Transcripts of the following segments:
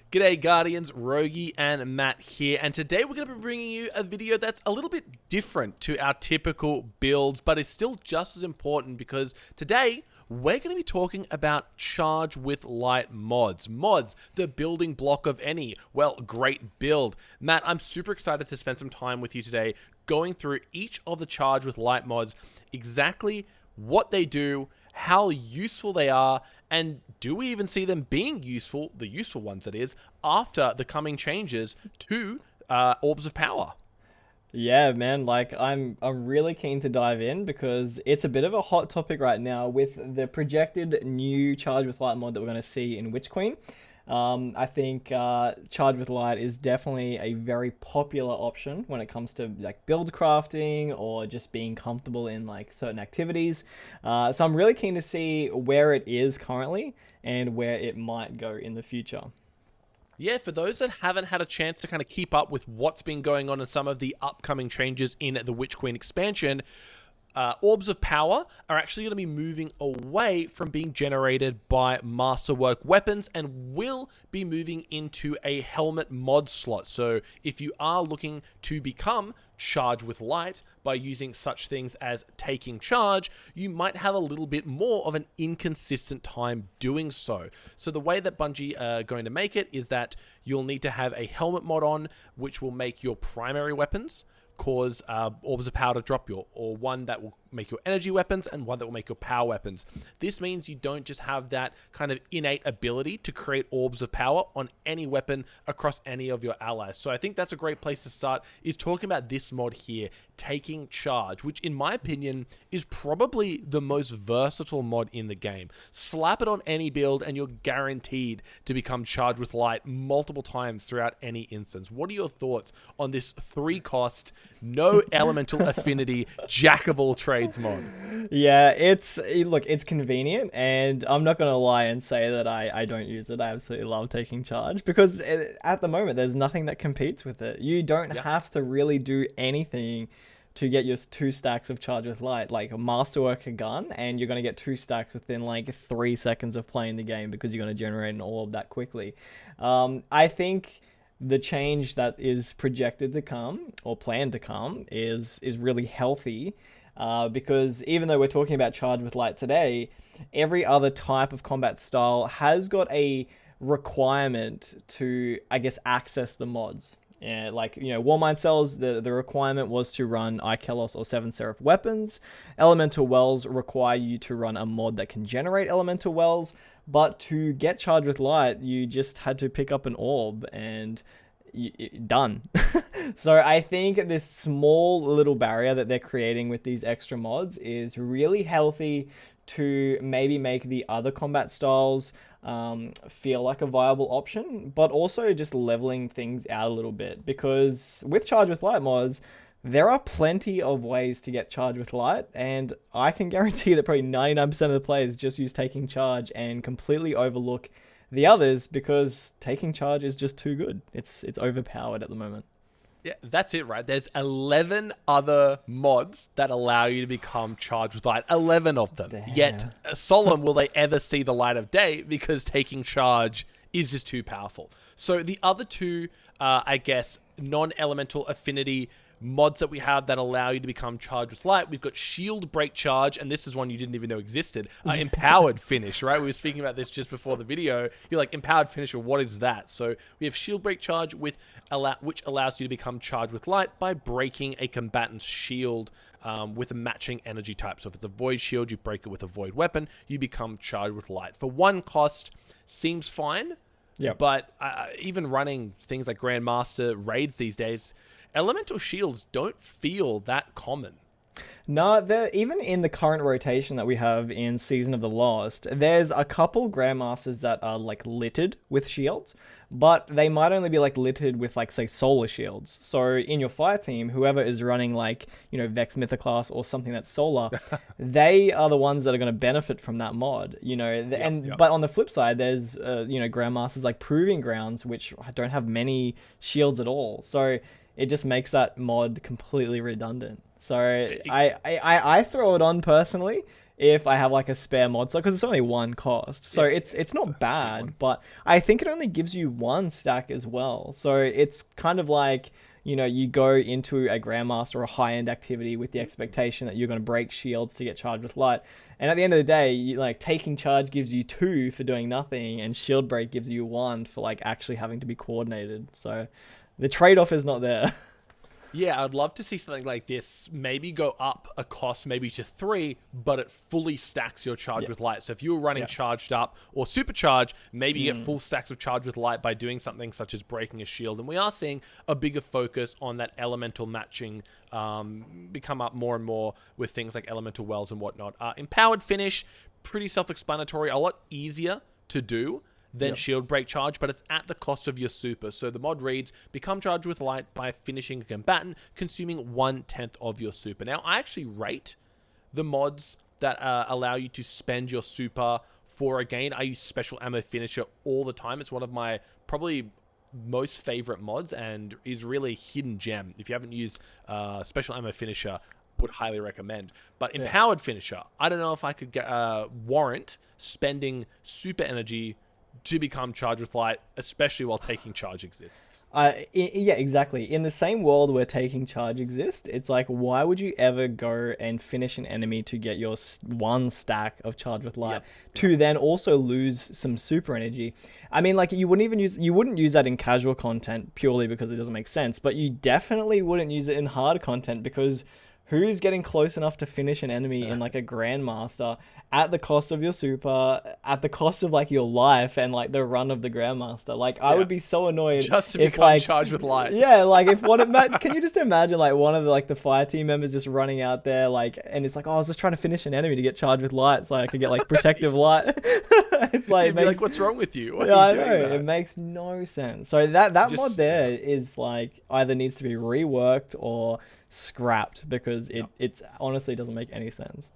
G'day Guardians, Roguey and Matt here, and today we're going to be bringing you a video that's a little bit different to our typical builds, but is still just as important because today we're going to be talking about Charge with Light mods. Mods, the building block of any, well, great build. Matt, I'm super excited to spend some time with you today going through each of the Charge with Light mods, exactly what they do, how useful they are, and do we even see them being useful, the useful ones that is, after the coming changes to Orbs of Power? Yeah, man, I'm really keen to dive in because it's a bit of a hot topic right now with the projected new Charge with Light mod that we're going to see in Witch Queen. I think Charge with Light is definitely a very popular option when it comes to like build crafting or just being comfortable in like certain activities. So I'm really keen to see where it is currently and where it might go in the future. Yeah, for those that haven't had a chance to kind of keep up with what's been going on in some of the upcoming changes in the Witch Queen expansion, Orbs of Power are actually going to be moving away from being generated by Masterwork weapons and will be moving into a helmet mod slot. So if you are looking to become Charge with Light by using such things as taking charge, you might have a little bit more of an inconsistent time doing so. So the way that Bungie are going to make it is that you'll need to have a helmet mod on, which will make your primary weapons cause Orbs of Power to drop you, or one that will make your energy weapons and one that will make your power weapons. This means you don't just have that kind of innate ability to create Orbs of Power on any weapon across any of your allies. So I think that's a great place to start, is talking about this mod here, Taking Charge, which in my opinion is probably the most versatile mod in the game. Slap it on any build and you're guaranteed to become Charged with Light multiple times throughout any instance. What are your thoughts on this 3-cost, no elemental affinity, jack of all trades mod? Yeah, it's convenient, and I'm not gonna lie and say that I don't use it. I absolutely love taking charge because at the moment there's nothing that competes with it. You don't have to really do anything to get your 2 stacks of Charge with Light, like a Masterwork a gun, and you're gonna get 2 stacks within like 3 seconds of playing the game because you're gonna generate an orb that quickly. I think the change that is projected to come or planned to come is really healthy. Because even though we're talking about Charge with Light today, every other type of combat style has got a requirement to, I guess, access the mods. Yeah, like, Warmine cells, the requirement was to run Ikelos or Seven Seraph weapons. Elemental wells require you to run a mod that can generate elemental wells, but to get Charge with Light, you just had to pick up an orb and done. So I think this small little barrier that they're creating with these extra mods is really healthy to maybe make the other combat styles feel like a viable option, but also just leveling things out a little bit, because with Charge with Light mods, there are plenty of ways to get Charge with Light, and I can guarantee that probably 99% of the players just use taking charge and completely overlook the others because taking charge is just too good. It's overpowered at the moment. Yeah, that's it, right? There's 11 other mods that allow you to become Charged with Light. 11 of them. Damn. Yet, solemn will they ever see the light of day because taking charge is just too powerful. So the other two, I guess, non-elemental affinity mods that we have that allow you to become Charged with Light, we've got Shield Break Charge, and this is one you didn't even know existed. Empowered Finish, right? We were speaking about this just before the video. You're like, Empowered Finish, or what is that? So we have Shield Break Charge, which allows you to become Charged with Light by breaking a combatant's shield with a matching energy type. So if it's a Void Shield, you break it with a Void weapon, you become Charged with Light. For 1 cost, seems fine. Yeah. But even running things like Grandmaster raids these days, elemental shields don't feel that common. No, even in the current rotation that we have in Season of the Lost, there's a couple Grandmasters that are like littered with shields, but they might only be like littered with like, say, solar shields. So in your fire team, whoever is running like, Vex Mythoclast or something that's solar, they are the ones that are going to benefit from that mod, But on the flip side, there's, Grandmasters like Proving Grounds, which don't have many shields at all. So it just makes that mod completely redundant. So I throw it on personally if I have like a spare mod slot, because it's only one cost. So it's not bad, but I think it only gives you one stack as well. So it's kind of like, you know, you go into a Grandmaster or a high-end activity with the expectation that you're going to break shields to get charged with light. And at the end of the day, you, like, taking charge gives you 2 for doing nothing, and shield break gives you 1 for like actually having to be coordinated. So the trade-off is not there. Yeah, I'd love to see something like this maybe go up a cost maybe to 3, but it fully stacks your charge with light. So if you were running charged up or supercharged, maybe you get full stacks of charge with light by doing something such as breaking a shield. And we are seeing a bigger focus on that elemental matching become up more and more with things like elemental wells and whatnot. Empowered finish, pretty self-explanatory, a lot easier to do than shield break charge, but it's at the cost of your super. So the mod reads, become charged with light by finishing a combatant, consuming 1/10 of your super. Now, I actually rate the mods that allow you to spend your super for a gain. I use Special Ammo Finisher all the time. It's one of my probably most favorite mods and is really a hidden gem. If you haven't used Special Ammo Finisher, would highly recommend. But Empowered Finisher, I don't know if I could get warrant spending super energy to become charged with light, especially while taking charge exists. Yeah, exactly. In the same world where taking charge exists, it's like, why would you ever go and finish an enemy to get your 1 stack of charge with light to then also lose some super energy? I mean, like, you wouldn't use that in casual content purely because it doesn't make sense, but you definitely wouldn't use it in hard content, because who's getting close enough to finish an enemy in like a Grandmaster at the cost of your super, at the cost of like your life and like the run of the Grandmaster? Like, I would be so annoyed just to if, become like, charged with light. Yeah, like if can you just imagine like one of the fire team members just running out there, like, and it's like, oh, I was just trying to finish an enemy to get charged with light so I could get like protective light. It's like, like, what's wrong with you? Why I are you doing know, that? it makes no sense. So that mod there is like either needs to be reworked or scrapped, because it honestly doesn't make any sense.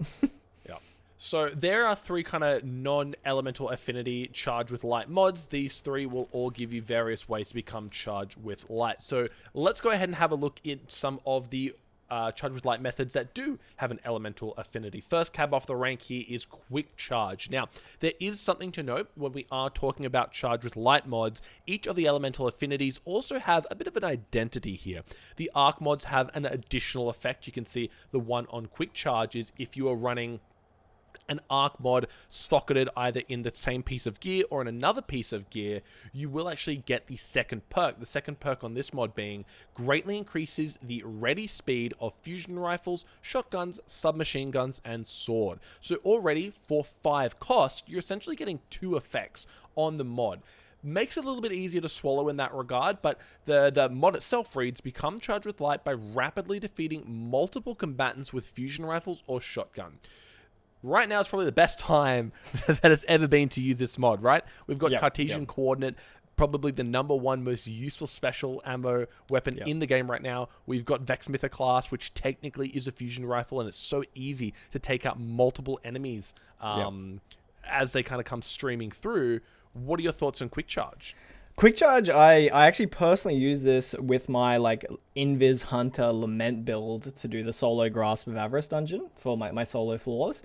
So there are 3 kind of non-elemental affinity charged with light mods. These 3 will all give you various ways to become charged with light. So let's go ahead and have a look at some of the charge with light methods that do have an elemental affinity. First cab off the rank here is quick charge. Now, there is something to note when we are talking about charge with light mods. Each of the elemental affinities also have a bit of an identity here. The arc mods have an additional effect. You can see the one on quick charge is if you are running an arc mod socketed either in the same piece of gear or in another piece of gear, you will actually get the second perk. The second perk on this mod being greatly increases the ready speed of fusion rifles, shotguns, submachine guns, and sword. So already for 5 cost, you're essentially getting 2 effects on the mod. Makes it a little bit easier to swallow in that regard, but the mod itself reads, become charged with light by rapidly defeating multiple combatants with fusion rifles or shotgun. Right now is probably the best time that it's ever been to use this mod, right? We've got Cartesian Coordinate, probably the #1 most useful special ammo weapon in the game right now. We've got Vexmither class, which technically is a fusion rifle, and it's so easy to take out multiple enemies as they kind of come streaming through. What are your thoughts on Quick Charge? Quick Charge, I actually personally use this with my like Invis Hunter Lament build to do the solo Grasp of Avarice dungeon for my solo floors.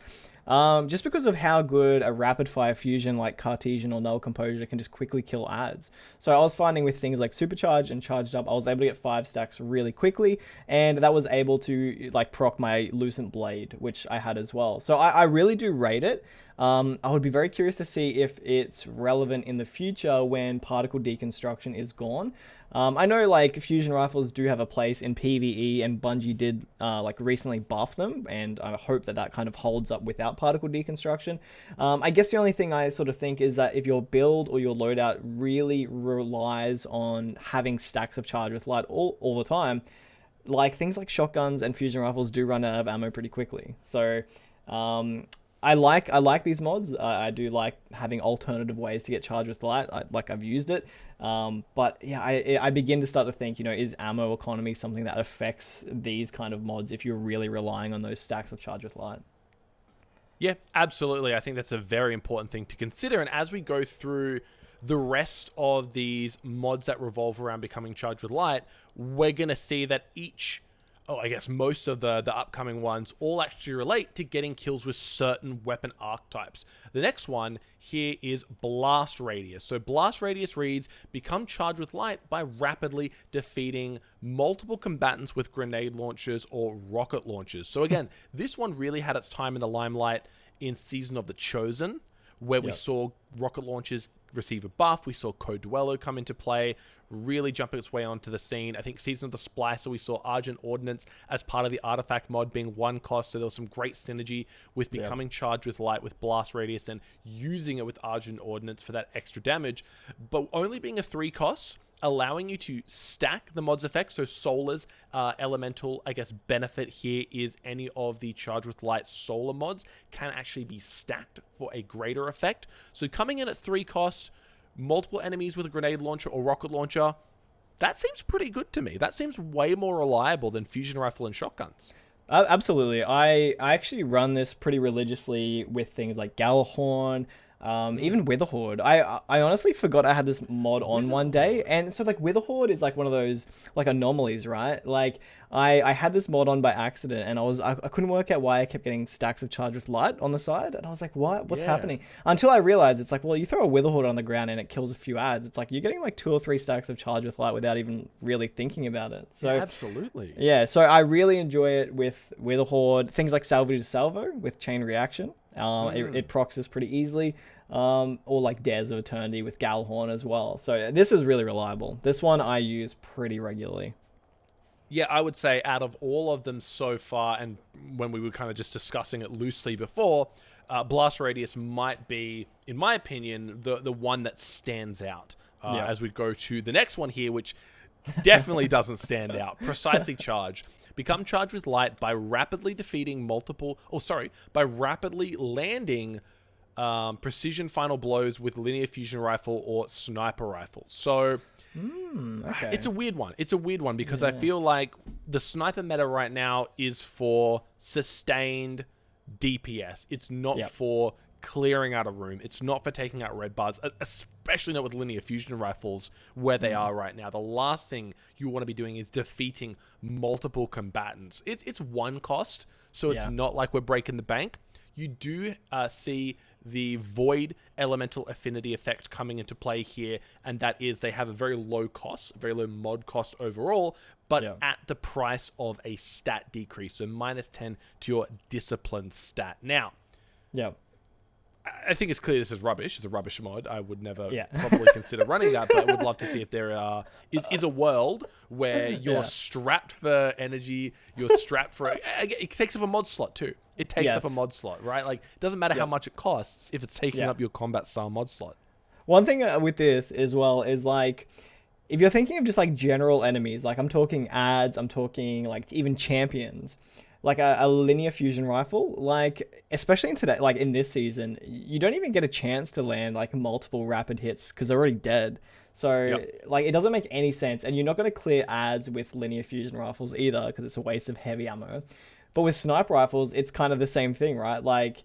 Just because of how good a rapid fire fusion like Cartesian or Null Composure can just quickly kill adds. So I was finding with things like Supercharged and Charged Up, I was able to get 5 stacks really quickly, and that was able to like proc my Lucent Blade, which I had as well. So I really do rate it. I would be very curious to see if it's relevant in the future when particle deconstruction is gone. I know like fusion rifles do have a place in PvE, and Bungie did like recently buff them, and I hope that kind of holds up without particle deconstruction. I guess the only thing I sort of think is that if your build or your loadout really relies on having stacks of charge with light all the time, like things like shotguns and fusion rifles do run out of ammo pretty quickly. So I like these mods. I do like having alternative ways to get charged with light. I've used it. But yeah, I begin to start to think, is ammo economy something that affects these kind of mods if you're really relying on those stacks of charge with light? Yeah, absolutely. I think that's a very important thing to consider. And as we go through the rest of these mods that revolve around becoming charged with light, we're going to see that each I guess most of the upcoming ones all actually relate to getting kills with certain weapon archetypes. The next one here is Blast Radius. So Blast Radius reads, become charged with light by rapidly defeating multiple combatants with grenade launchers or rocket launchers. So again, this one really had its time in the limelight in Season of the Chosen, where we saw rocket launchers receive a buff. We saw Co-Duello come into play, really jumping its way onto the scene. I think Season of the Splicer, we saw Argent Ordnance as part of the artifact mod being one cost, so there was some great synergy with becoming charged with light with Blast Radius and using it with Argent Ordnance for that extra damage, but only being a 3 cost, allowing you to stack the mod's effects. So Solar's elemental, I guess, benefit here is any of the Charge with Light Solar mods can actually be stacked for a greater effect. So coming in at 3 costs, multiple enemies with a grenade launcher or rocket launcher, that seems pretty good to me. That seems way more reliable than fusion rifle and shotguns. Absolutely. I actually run this pretty religiously with things like Galahorn, even Witherhoard. I honestly forgot I had this mod on one day, and so like Witherhoard is like one of those like anomalies, right? Like I had this mod on by accident, and I couldn't work out why I kept getting stacks of Charge with Light on the side, and I was like, what's happening? Until I realized it's like, well, you throw a Witherhoard on the ground and it kills a few ads. It's like you're getting like 2 or 3 stacks of Charge with Light without even really thinking about it. So absolutely. Yeah, so I really enjoy it with Witherhoard. Things like Salvo to Salvo with Chain Reaction. It procs pretty easily. Or like Dares of Eternity with Galahorn as well. So this is really reliable. This one I use pretty regularly. Yeah, I would say out of all of them so far, and when we were kind of just discussing it loosely before, Blast Radius might be, in my opinion, the one that stands out. As we go to the next one here, which definitely doesn't stand out. Precisely Charge. Become charged with light by rapidly defeating by rapidly landing precision final blows with linear fusion rifle or sniper rifle. So okay. It's a weird one. It's a weird one because I feel like the sniper meta right now is for sustained DPS. It's not for clearing out a room. It's not for taking out red bars, especially not with linear fusion rifles where they are right now. The last thing you want to be doing is defeating multiple combatants. It's 1 cost, so it's not like we're breaking the bank. You do see the Void Elemental Affinity effect coming into play here, and that is they have a very low cost, very low mod cost overall, but at the price of a stat decrease, so -10 to your Discipline stat. Now, I think it's clear this is rubbish. It's a rubbish mod. I would never probably consider running that, but I would love to see if there is a world where you're strapped for energy, you're strapped for... It takes up a mod slot too. It takes up a mod slot, right? Like, it doesn't matter how much it costs if it's taking up your combat style mod slot. One thing with this as well is like, if you're thinking of just like general enemies, like I'm talking ads, I'm talking like even champions, like a linear fusion rifle, like especially in today, like in this season, you don't even get a chance to land like multiple rapid hits because they're already dead. So like it doesn't make any sense, and you're not going to clear ads with linear fusion rifles either because it's a waste of heavy ammo. But with sniper rifles, it's kind of the same thing, right? Like,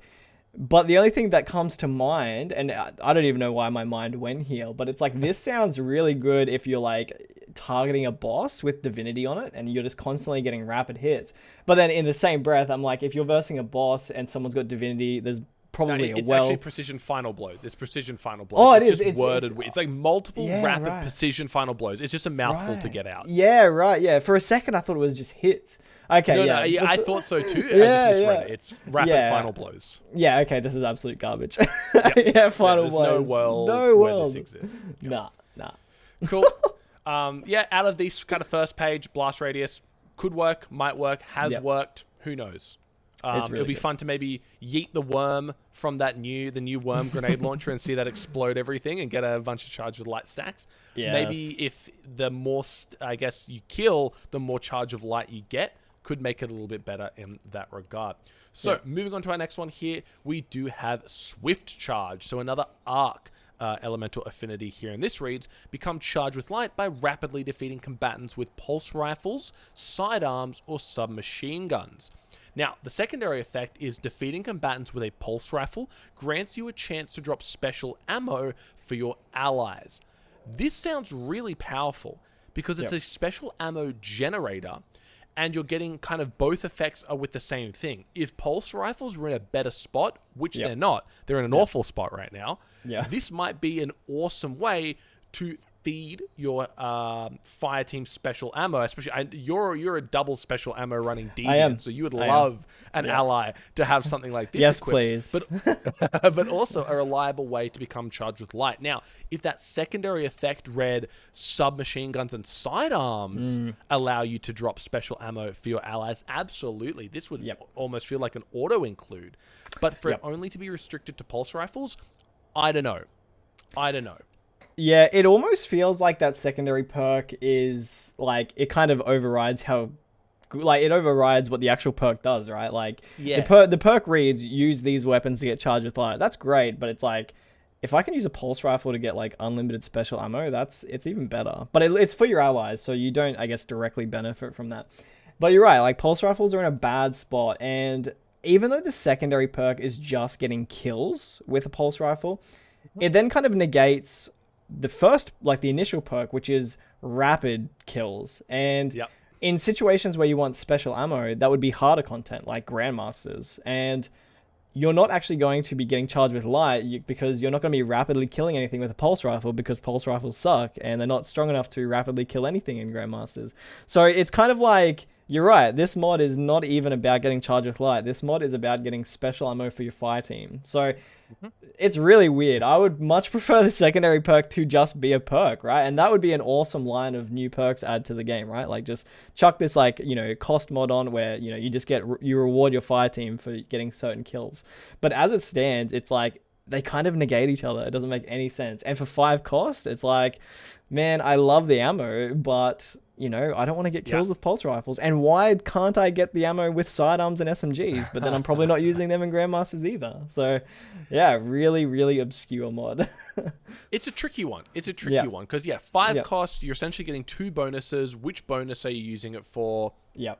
but the only thing that comes to mind, and I don't even know why my mind went here, but it's like this sounds really good if you're like targeting a boss with divinity on it and you're just constantly getting rapid hits. But then in the same breath, I'm like, if you're versing a boss and someone's got divinity, there's probably it's actually precision final blows. It's precision final blows. Oh, it's just worded. It's like multiple rapid precision final blows. It's just a mouthful to get out. Yeah, right. Yeah. For a second, I thought it was just hits. Okay, no, I thought so too. I just misread it. It's rapid final blows. Yeah, okay, this is absolute garbage. Final blows. No world where this exists. Nah. Cool. Out of these kind of first page, Blast Radius could work, might work, has worked. Who knows? It'll be fun to maybe yeet the worm from the new worm grenade launcher and see that explode everything and get a bunch of Charge with Light stacks. Yes. Maybe if the more, you kill, the more Charge of Light you get, could make it a little bit better in that regard. So moving on to our next one here, we do have Swift Charge. So another arc elemental affinity here. And this reads, become charged with light by rapidly defeating combatants with pulse rifles, sidearms, or submachine guns. Now, the secondary effect is defeating combatants with a pulse rifle grants you a chance to drop special ammo for your allies. This sounds really powerful because it's a special ammo generator, and you're getting kind of both effects are with the same thing. If pulse rifles were in a better spot, which they're not, they're in an awful spot right now. Yeah. This might be an awesome way to feed your fire team special ammo, especially you're a double special ammo running deviant, so you would love an ally to have something like this. Yes, equipped. please. But also a reliable way to become charged with light. Now, if that secondary effect read submachine guns and sidearms allow you to drop special ammo for your allies, absolutely, this would almost feel like an auto include. But for it only to be restricted to pulse rifles, I don't know. Yeah, it almost feels like that secondary perk is like it kind of overrides it overrides what the actual perk does, right? Like the perk reads use these weapons to get charged with light. That's great, but it's like if I can use a pulse rifle to get like unlimited special ammo, it's even better. But it's for your allies, so you don't, I guess, directly benefit from that. But you're right, like pulse rifles are in a bad spot, and even though the secondary perk is just getting kills with a pulse rifle, it then kind of negates the first, like the initial perk, which is rapid kills. And in situations where you want special ammo, that would be harder content, like Grandmasters. And you're not actually going to be getting charged with light because you're not going to be rapidly killing anything with a pulse rifle because pulse rifles suck and they're not strong enough to rapidly kill anything in Grandmasters. So it's kind of like, you're right, this mod is not even about getting charged with light. This mod is about getting special ammo for your fire team. So it's really weird. I would much prefer the secondary perk to just be a perk, right? And that would be an awesome line of new perks add to the game, right? Like just chuck this like, cost mod on where, you just you reward your fire team for getting certain kills. But as it stands, it's like they kind of negate each other. It doesn't make any sense. And for 5 cost, it's like, man, I love the ammo, but I don't want to get kills with pulse rifles. And why can't I get the ammo with sidearms and SMGs? But then I'm probably not using them in Grandmasters either. So, yeah, really, really obscure mod. It's a tricky one. Because, 5 cost, you're essentially getting 2 bonuses. Which bonus are you using it for? Yep.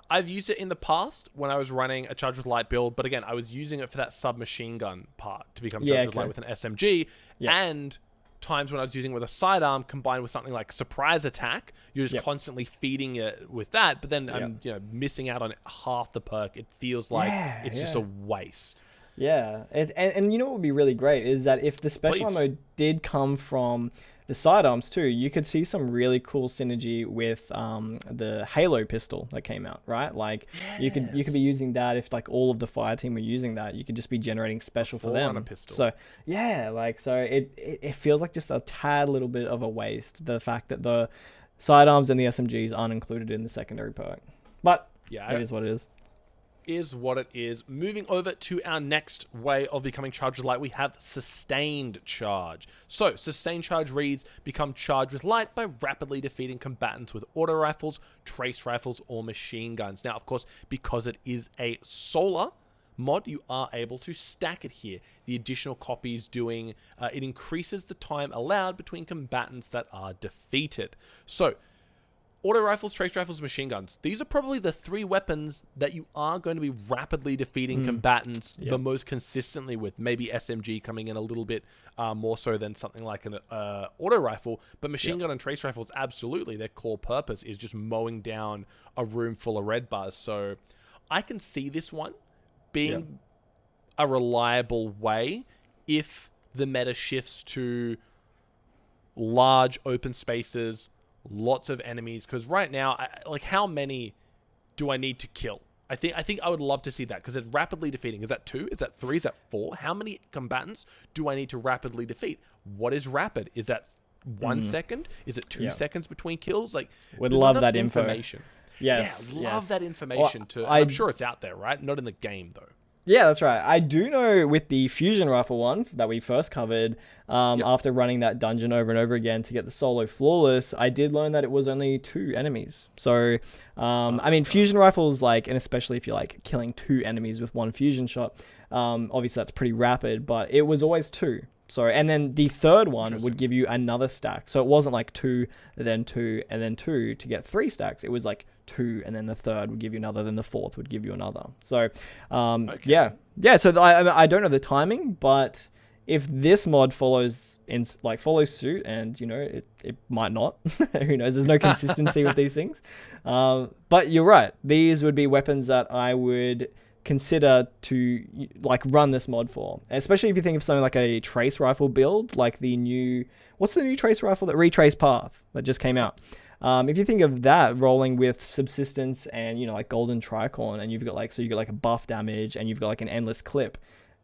I've used it in the past when I was running a Charge with Light build. But again, I was using it for that submachine gun part to become Charge with Light with an SMG. And times when I was using it with a sidearm combined with something like surprise attack, you're just constantly feeding it with that, but then I'm missing out on half the perk. It feels like it's just a waste. Yeah, and you know what would be really great is that if the special ammo did come from the sidearms too, you could see some really cool synergy with the Halo pistol that came out, right? Like you could be using that if like all of the fire team were using that, you could just be generating special for them. Pistol. So it feels like just a tad little bit of a waste, the fact that the sidearms and the SMGs aren't included in the secondary perk. But it is what it is. Is what it is. Moving over to our next way of becoming charged with light, we have sustained charge. So sustained charge reads, become charged with light by rapidly defeating combatants with auto rifles, trace rifles, or machine guns. Now, of course, because it is a solar mod, you are able to stack it here. The additional copies doing, it increases the time allowed between combatants that are defeated. So auto rifles, trace rifles, machine guns. These are probably the 3 weapons that you are going to be rapidly defeating combatants the most consistently with. Maybe SMG coming in a little bit more so than something like an auto rifle. But machine gun and trace rifles, absolutely, their core purpose is just mowing down a room full of red bars. So I can see this one being a reliable way if the meta shifts to large open spaces, lots of enemies, because right now, how many do I need to kill? I think I would love to see that, because it's rapidly defeating. Is that 2? Is that 3? Is that 4? How many combatants do I need to rapidly defeat? What is rapid? Is that 1 second? Is it 2 seconds between kills? Would love that information. Yes, love that information too. I'm sure it's out there, right? Not in the game though. Yeah, that's right. I do know with the fusion rifle one that we first covered, after running that dungeon over and over again to get the solo flawless, I did learn that it was only 2 enemies. So, fusion rifles, and especially if you're killing 2 enemies with 1 fusion shot, obviously that's pretty rapid, but it was always 2. So, and then the third one would give you another stack. So it wasn't 2, then 2, and then 2 to get 3 stacks. It was 2, and then the third would give you another, then the fourth would give you another. So, So I don't know the timing, but if this mod follows suit, and it might not. Who knows? There's no consistency with these things. But you're right. These would be weapons that I would consider to run this mod for, especially if you think of something like a trace rifle build, like what's the new trace rifle, that retrace path that just came out. If you think of that rolling with subsistence and golden tricorn, and you've got you got a buff damage, and you've got an endless clip,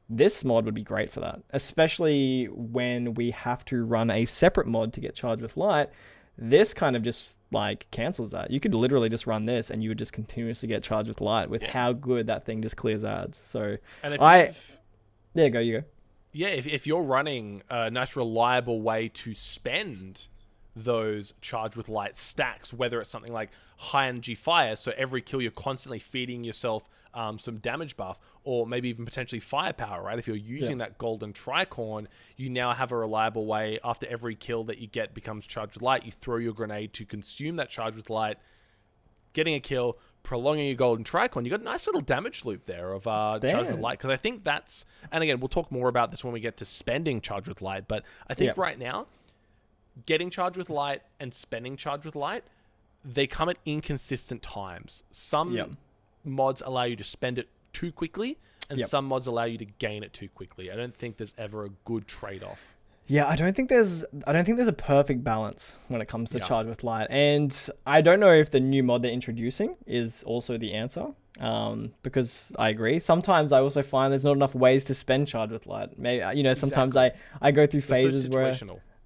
this mod would be great for that, especially when we have to run a separate mod to get charged with light. This kind of just cancels that. You could literally just run this and you would just continuously get charged with light with how good that thing just clears ads. So and you go. Yeah, if you're running a nice reliable way to spend those charged with light stacks, whether it's something like high energy fire, so every kill you're constantly feeding yourself some damage buff, or maybe even potentially firepower, right? If you're using that golden tricorn, you now have a reliable way. After every kill that you get becomes charged with light, you throw your grenade to consume that charge with light, getting a kill, prolonging your golden tricorn. You got a nice little damage loop there of charge with light, because I think that's, and again, we'll talk more about this when we get to spending charge with light, but I think right now, getting charged with light and spending charge with light, they come at inconsistent times. Some mods allow you to spend it too quickly, and some mods allow you to gain it too quickly. I don't think there's ever a good trade-off. Yeah, I don't think there's a perfect balance when it comes to charge with light, and I don't know if the new mod they're introducing is also the answer. Because I agree. Sometimes I also find there's not enough ways to spend charge with light. Maybe sometimes I go through phases where.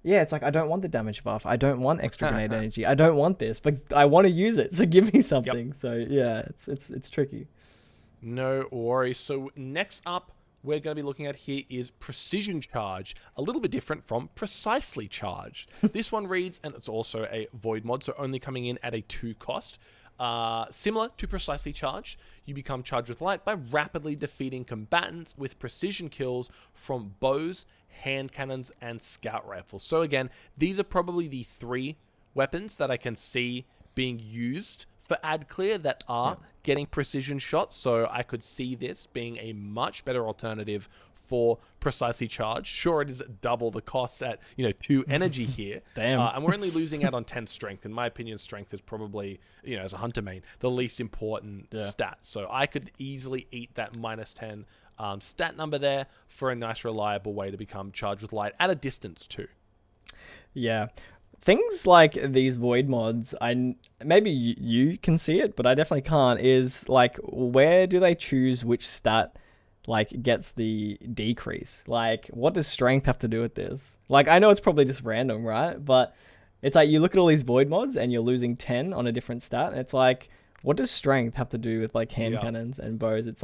Yeah, it's I don't want the damage buff. I don't want extra grenade energy. I don't want this, but I want to use it. So give me something. Yep. So yeah, it's tricky. No worries. So next up, we're going to be looking at here is Precision Charge, a little bit different from Precisely Charged. This one reads, and it's also a void mod, so only coming in at a 2 cost. Similar to Precisely Charged, you become charged with light by rapidly defeating combatants with precision kills from bows, hand cannons, and scout rifles. So again, these are probably the 3 weapons that I can see being used for ad clear that are getting precision shots. So I could see this being a much better alternative for Precisely Charged. Sure, it is double the cost at 2 energy here. Damn. And we're only losing out on 10 strength. In my opinion, strength is probably, as a hunter main, the least important stat. So I could easily eat that -10 stat number there for a nice reliable way to become charged with light at a distance too. Yeah. Things like these void mods, maybe you can see it, but I definitely can't, is where do they choose which stat gets the decrease? What does strength have to do with this? I know it's probably just random, right? But it's you look at all these void mods and you're losing 10 on a different stat. And it's what does strength have to do with hand cannons and bows? It's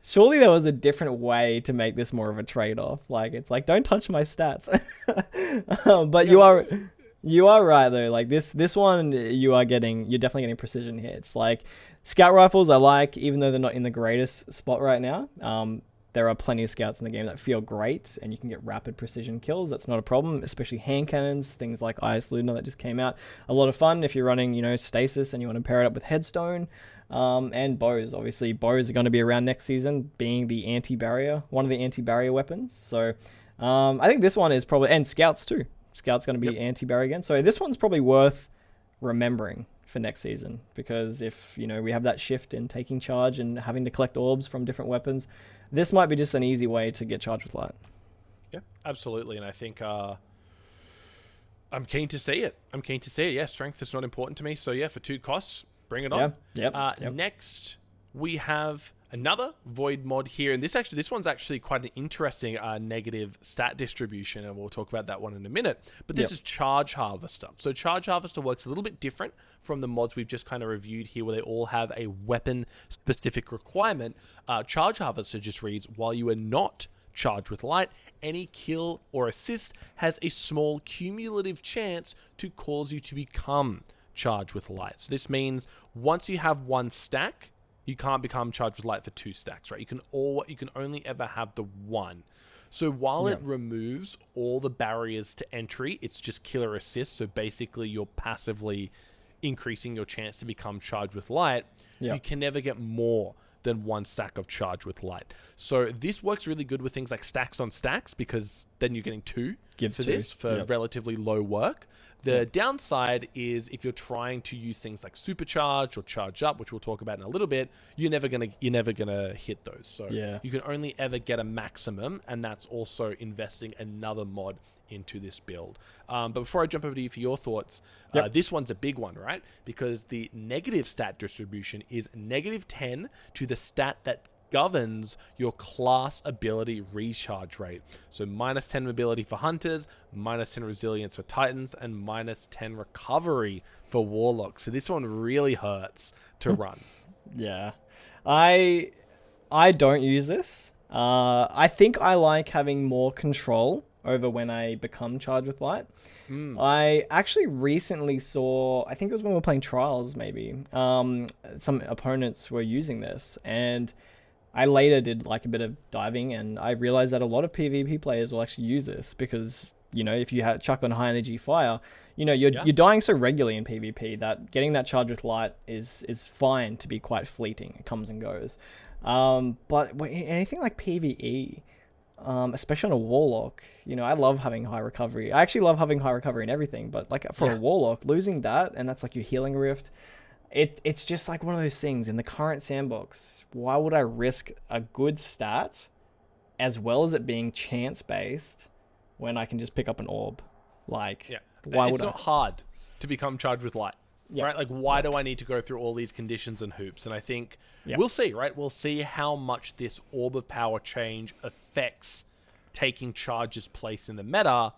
surely there was a different way to make this more of a trade-off. It's don't touch my stats. But you are right though. This one, you're definitely getting precision here. It's scout rifles even though they're not in the greatest spot right now. There are plenty of scouts in the game that feel great, and you can get rapid precision kills. That's not a problem, especially hand cannons, things like Ice Luna that just came out. A lot of fun if you're running, stasis and you want to pair it up with headstone. And bows. Obviously, bows are going to be around next season, being the anti-barrier, one of the anti-barrier weapons. So I think this one is probably, and scouts too. Scout's going to be anti-barrier again. So this one's probably worth remembering for next season, because if we have that shift in taking charge and having to collect orbs from different weapons, this might be just an easy way to get charged with light. Yeah, absolutely. And I think I'm keen to see it. Yeah, strength is not important to me. So yeah, for 2 costs, bring it on. Yep. Next, we have another void mod here, and this one's actually quite an interesting negative stat distribution, and we'll talk about that one in a minute. But this is Charge Harvester. So Charge Harvester works a little bit different from the mods we've just kind of reviewed here, where they all have a weapon-specific requirement. Charge Harvester just reads, while you are not charged with light, any kill or assist has a small cumulative chance to cause you to become charged with light. So this means once you have 1 stack, you can't become charged with light for 2 stacks, right? You can only ever have the 1. So while it removes all the barriers to entry, it's just killer assist. So basically, you're passively increasing your chance to become charged with light. You can never get more than 1 stack of charge with light. So this works really good with things like stacks on stacks, because then you're getting 2 for this for relatively low work. The downside is if you're trying to use things like supercharge or charge up, which we'll talk about in a little bit, you're never gonna hit those. So you can only ever get a maximum, and that's also investing another mod into this build. But before I jump over to you for your thoughts, this one's a big one, right? Because the negative stat distribution is -10 to the stat that governs your class ability recharge rate. So -10 mobility for hunters, -10 resilience for titans, and -10 recovery for warlocks. So this one really hurts to run. Yeah, I don't use this. I think I like having more control over when I become charged with light. I actually recently saw, I think it was when we were playing Trials, maybe, some opponents were using this, and I later did like a bit of diving, and I realized that a lot of PvP players will actually use this because, you know, if you chuck on high energy fire, you know, you're dying so regularly in PvP that getting that charge with light is fine to be quite fleeting. It comes and goes. But anything like PvE, especially on a warlock, you know, I love having high recovery. I actually love having high recovery in everything, but like for a warlock, losing that, and that's like your healing rift, it's just like one of those things in the current sandbox. Why would I risk a good stat as well as it being chance based when I can just pick up an orb? Like, why would I? It's not hard to become charged with light, right? Like, why do I need to go through all these conditions and hoops? And I think we'll see, right? We'll see how much this orb of power change affects taking charge's place in the meta.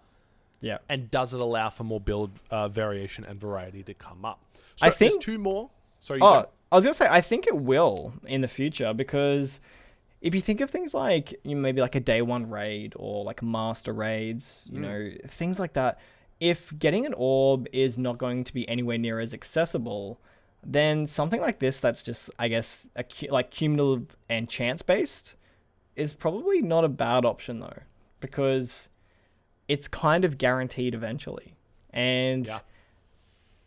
Yeah. And does it allow for more build variation and variety to come up? So I think there's 2 more. Sorry. I was gonna say, I think it will in the future, because if you think of things like, you know, maybe like a day 1 raid or like master raids, you know, things like that. If getting an orb is not going to be anywhere near as accessible, then something like this that's just, I guess, like cumulative and chance based is probably not a bad option though, because it's kind of guaranteed eventually. And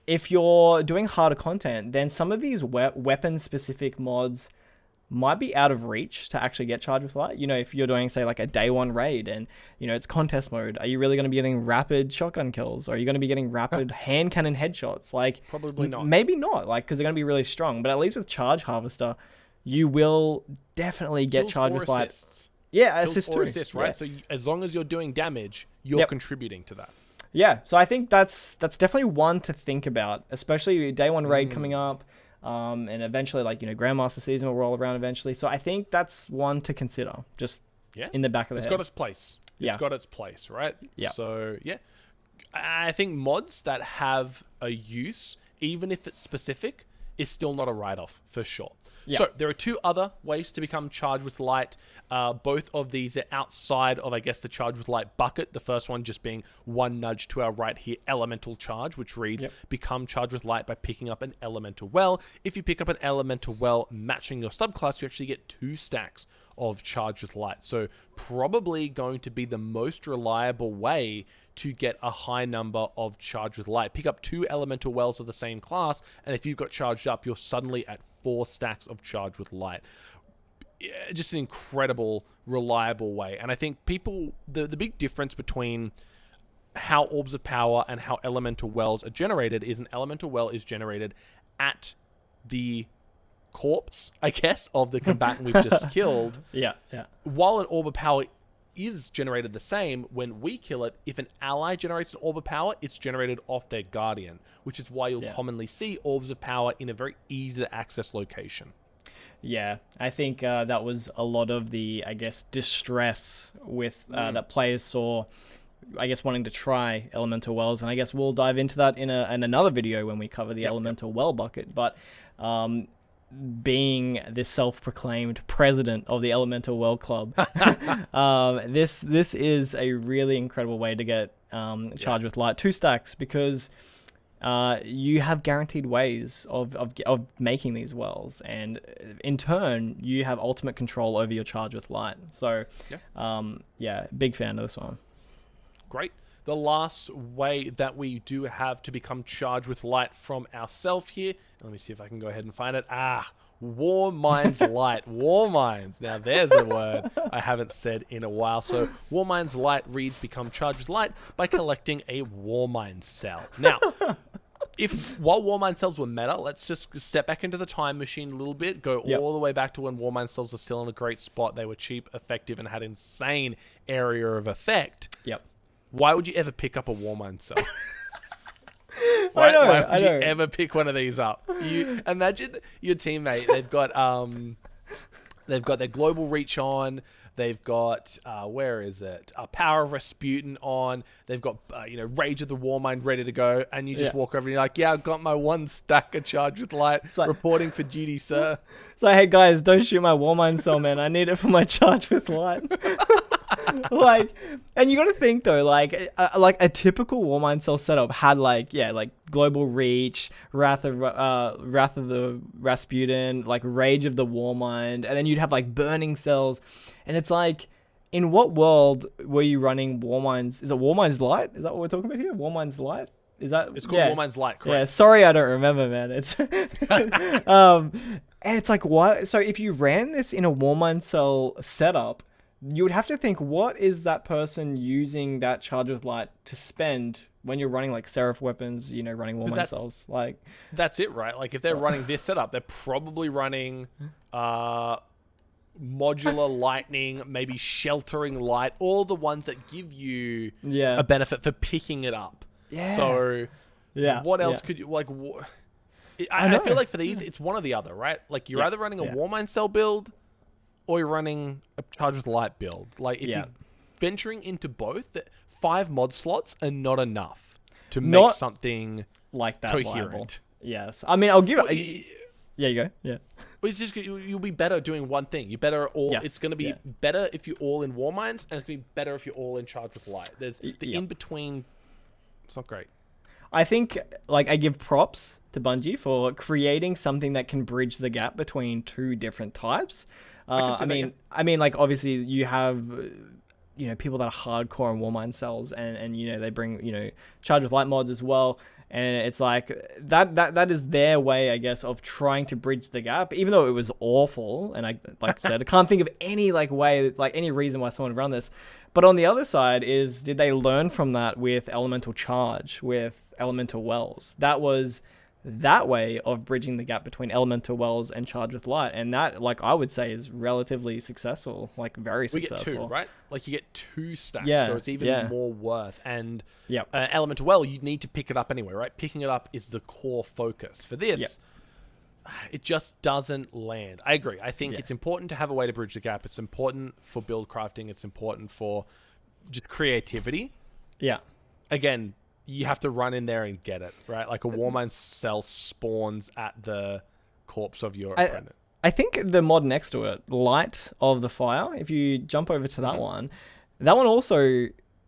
if you're doing harder content, then some of these weapon-specific mods might be out of reach to actually get charged with light. You know, if you're doing, say, like a day 1 raid and, you know, it's contest mode, are you really going to be getting rapid shotgun kills? Or are you going to be getting rapid hand cannon headshots? Like, probably not. Maybe not, like, because they're going to be really strong. But at least with Charge Harvester, you will definitely get charged with light. Yeah, assist too. Right? So as long as you're doing damage, you're contributing to that. Yeah, so I think that's definitely one to think about, especially day 1 raid coming up, and eventually, like, you know, Grandmaster season will roll around eventually. So I think that's one to consider, just in the back of the head. It's got its place. It's got its place, right? Yeah. So, I think mods that have a use, even if it's specific, is still not a write-off, for sure. Yeah. So there are 2 other ways to become charged with light. Both of these are outside of, I guess, the charge with light bucket. The first one just being 1 nudge to our right here, elemental charge, which reads, become charged with light by picking up an elemental well. If you pick up an elemental well matching your subclass, you actually get 2 stacks of charge with light. So probably going to be the most reliable way to get a high number of charge with light. Pick up 2 elemental wells of the same class, and if you've got charged up, you're suddenly at 4 stacks of charge with light. Just an incredible, reliable way. And I think people, the big difference between how orbs of power and how elemental wells are generated is an elemental well is generated at the corpse, I guess, of the combatant we've just killed. Yeah. While an orb of power is generated the same, when we kill it, if an ally generates an orb of power, it's generated off their guardian, which is why you'll commonly see orbs of power in a very easy to access location. Yeah, I think that was a lot of the, I guess, distress with that players saw, I guess, wanting to try elemental wells, and I guess we'll dive into that in another video when we cover the elemental well bucket. But being the self-proclaimed president of the Elemental Well Club, this is a really incredible way to get charged with light 2 stacks, because you have guaranteed ways of making these wells, and in turn you have ultimate control over your charge with light. So big fan of this one. Great. The last way that we do have to become charged with light from ourselves here, let me see if I can go ahead and find it. Warmine's Light. Warmines. Now, there's a word I haven't said in a while. So, Warmine's Light reads become charged with light by collecting a Warmine cell. Now, while Warmine cells were meta, let's just step back into the time machine a little bit, go all the way back to when Warmine cells were still in a great spot. They were cheap, effective, and had insane area of effect. Yep. Why would you ever pick up a Warmine cell? I know. Why would you ever pick one of these up? You imagine your teammate. They've got their global reach on. They've got where is it? Power of Rasputin on. They've got Rage of the Warmind ready to go, and you just walk over and you're like, I've got my 1 stack of Charge with Light, reporting for duty, sir. It's like, hey guys, don't shoot my Warmind cell, man. I need it for my Charge with Light. And you got to think though, a typical Warmind cell setup had global reach, Wrath of the Rasputin, Rage of the Warmind, and then you'd have burning cells, and it's like, in what world were you running Warminds? Is it Warmind's Light? Is that what we're talking about here? Warmind's Light? Is that? It's called Warmind's Light, correct? Yeah. Sorry, I don't remember, man. It's and it's like, what? So if you ran this in a Warmind cell setup, you would have to think, what is that person using that Charge with Light to spend when you're running Seraph weapons, running Warmind cells? That's it, right? If they're running this setup, they're probably running Modular Lightning, maybe Sheltering Light, all the ones that give you a benefit for picking it up. Yeah. So, what else could you I feel like for these, it's one or the other, right? You're either running a Warmind cell build, or you're running a Charge with Light build. If you're venturing into both, 5 mod slots are not enough to make something like that coherent. Viable. Yes. I mean, I'll give it... Yeah, you go. Yeah. It's just you'll be better doing one thing. You better all. Yes. It's going to be better if you're all in Warminds, and it's going to be better if you're all in Charge with Light. There's the in between. It's not great. I think I give props to Bungie for creating something that can bridge the gap between 2 different types. I mean, obviously you have people that are hardcore on Warmind cells, and they bring Charge with Light mods as well. And it's that is their way, I guess, of trying to bridge the gap, even though it was awful. And I said, I can't think of any way, any reason why someone would run this. But on the other side is, did they learn from that with Elemental Charge, with Elemental Wells? That was that way of bridging the gap between Elemental Wells and Charge with Light. And that, I would say, is relatively successful, very successful. We get 2, right? You get 2 stacks, so it's even more worth. And Elemental Well, you need to pick it up anyway, right? Picking it up is the core focus. For this, it just doesn't land. I agree. I think it's important to have a way to bridge the gap. It's important for build crafting. It's important for just creativity. Yeah. Again, you have to run in there and get it, right? A Warmind cell spawns at the corpse of your opponent. I think the mod next to it, Light of the Fire, if you jump over to that one also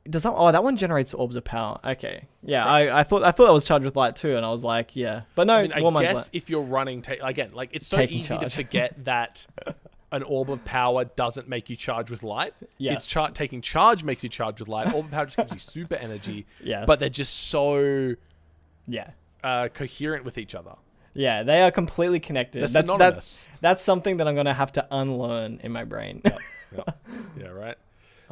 does that. Oh, that one generates orbs of power. Okay, yeah, right. I thought that was Charged with Light too, and I was like, yeah, but no. I guess if you're running, it's so easy to forget that an orb of power doesn't make you charge with light. Yes. It's taking charge makes you charge with light. Orb of power just gives you super energy. Yes. But they're just so coherent with each other. Yeah, they are completely connected. They're synonymous. That's something that I'm going to have to unlearn in my brain. Yeah, right.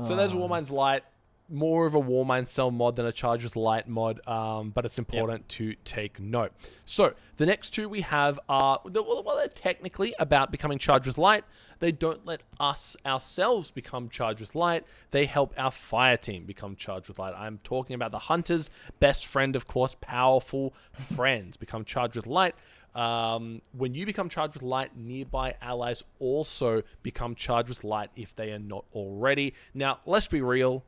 So there's Warmine's Light. More of a Warmine cell mod than a Charge with Light mod, but it's important to take note. So the next 2 we have are, well, they're technically about becoming Charged with Light. They don't let us ourselves become Charged with Light. They help our fire team become Charged with Light. I'm talking about the Hunter's best friend, of course, powerful friends become Charged with Light. When you become Charged with Light, nearby allies also become Charged with Light if they are not already. Now, let's be real.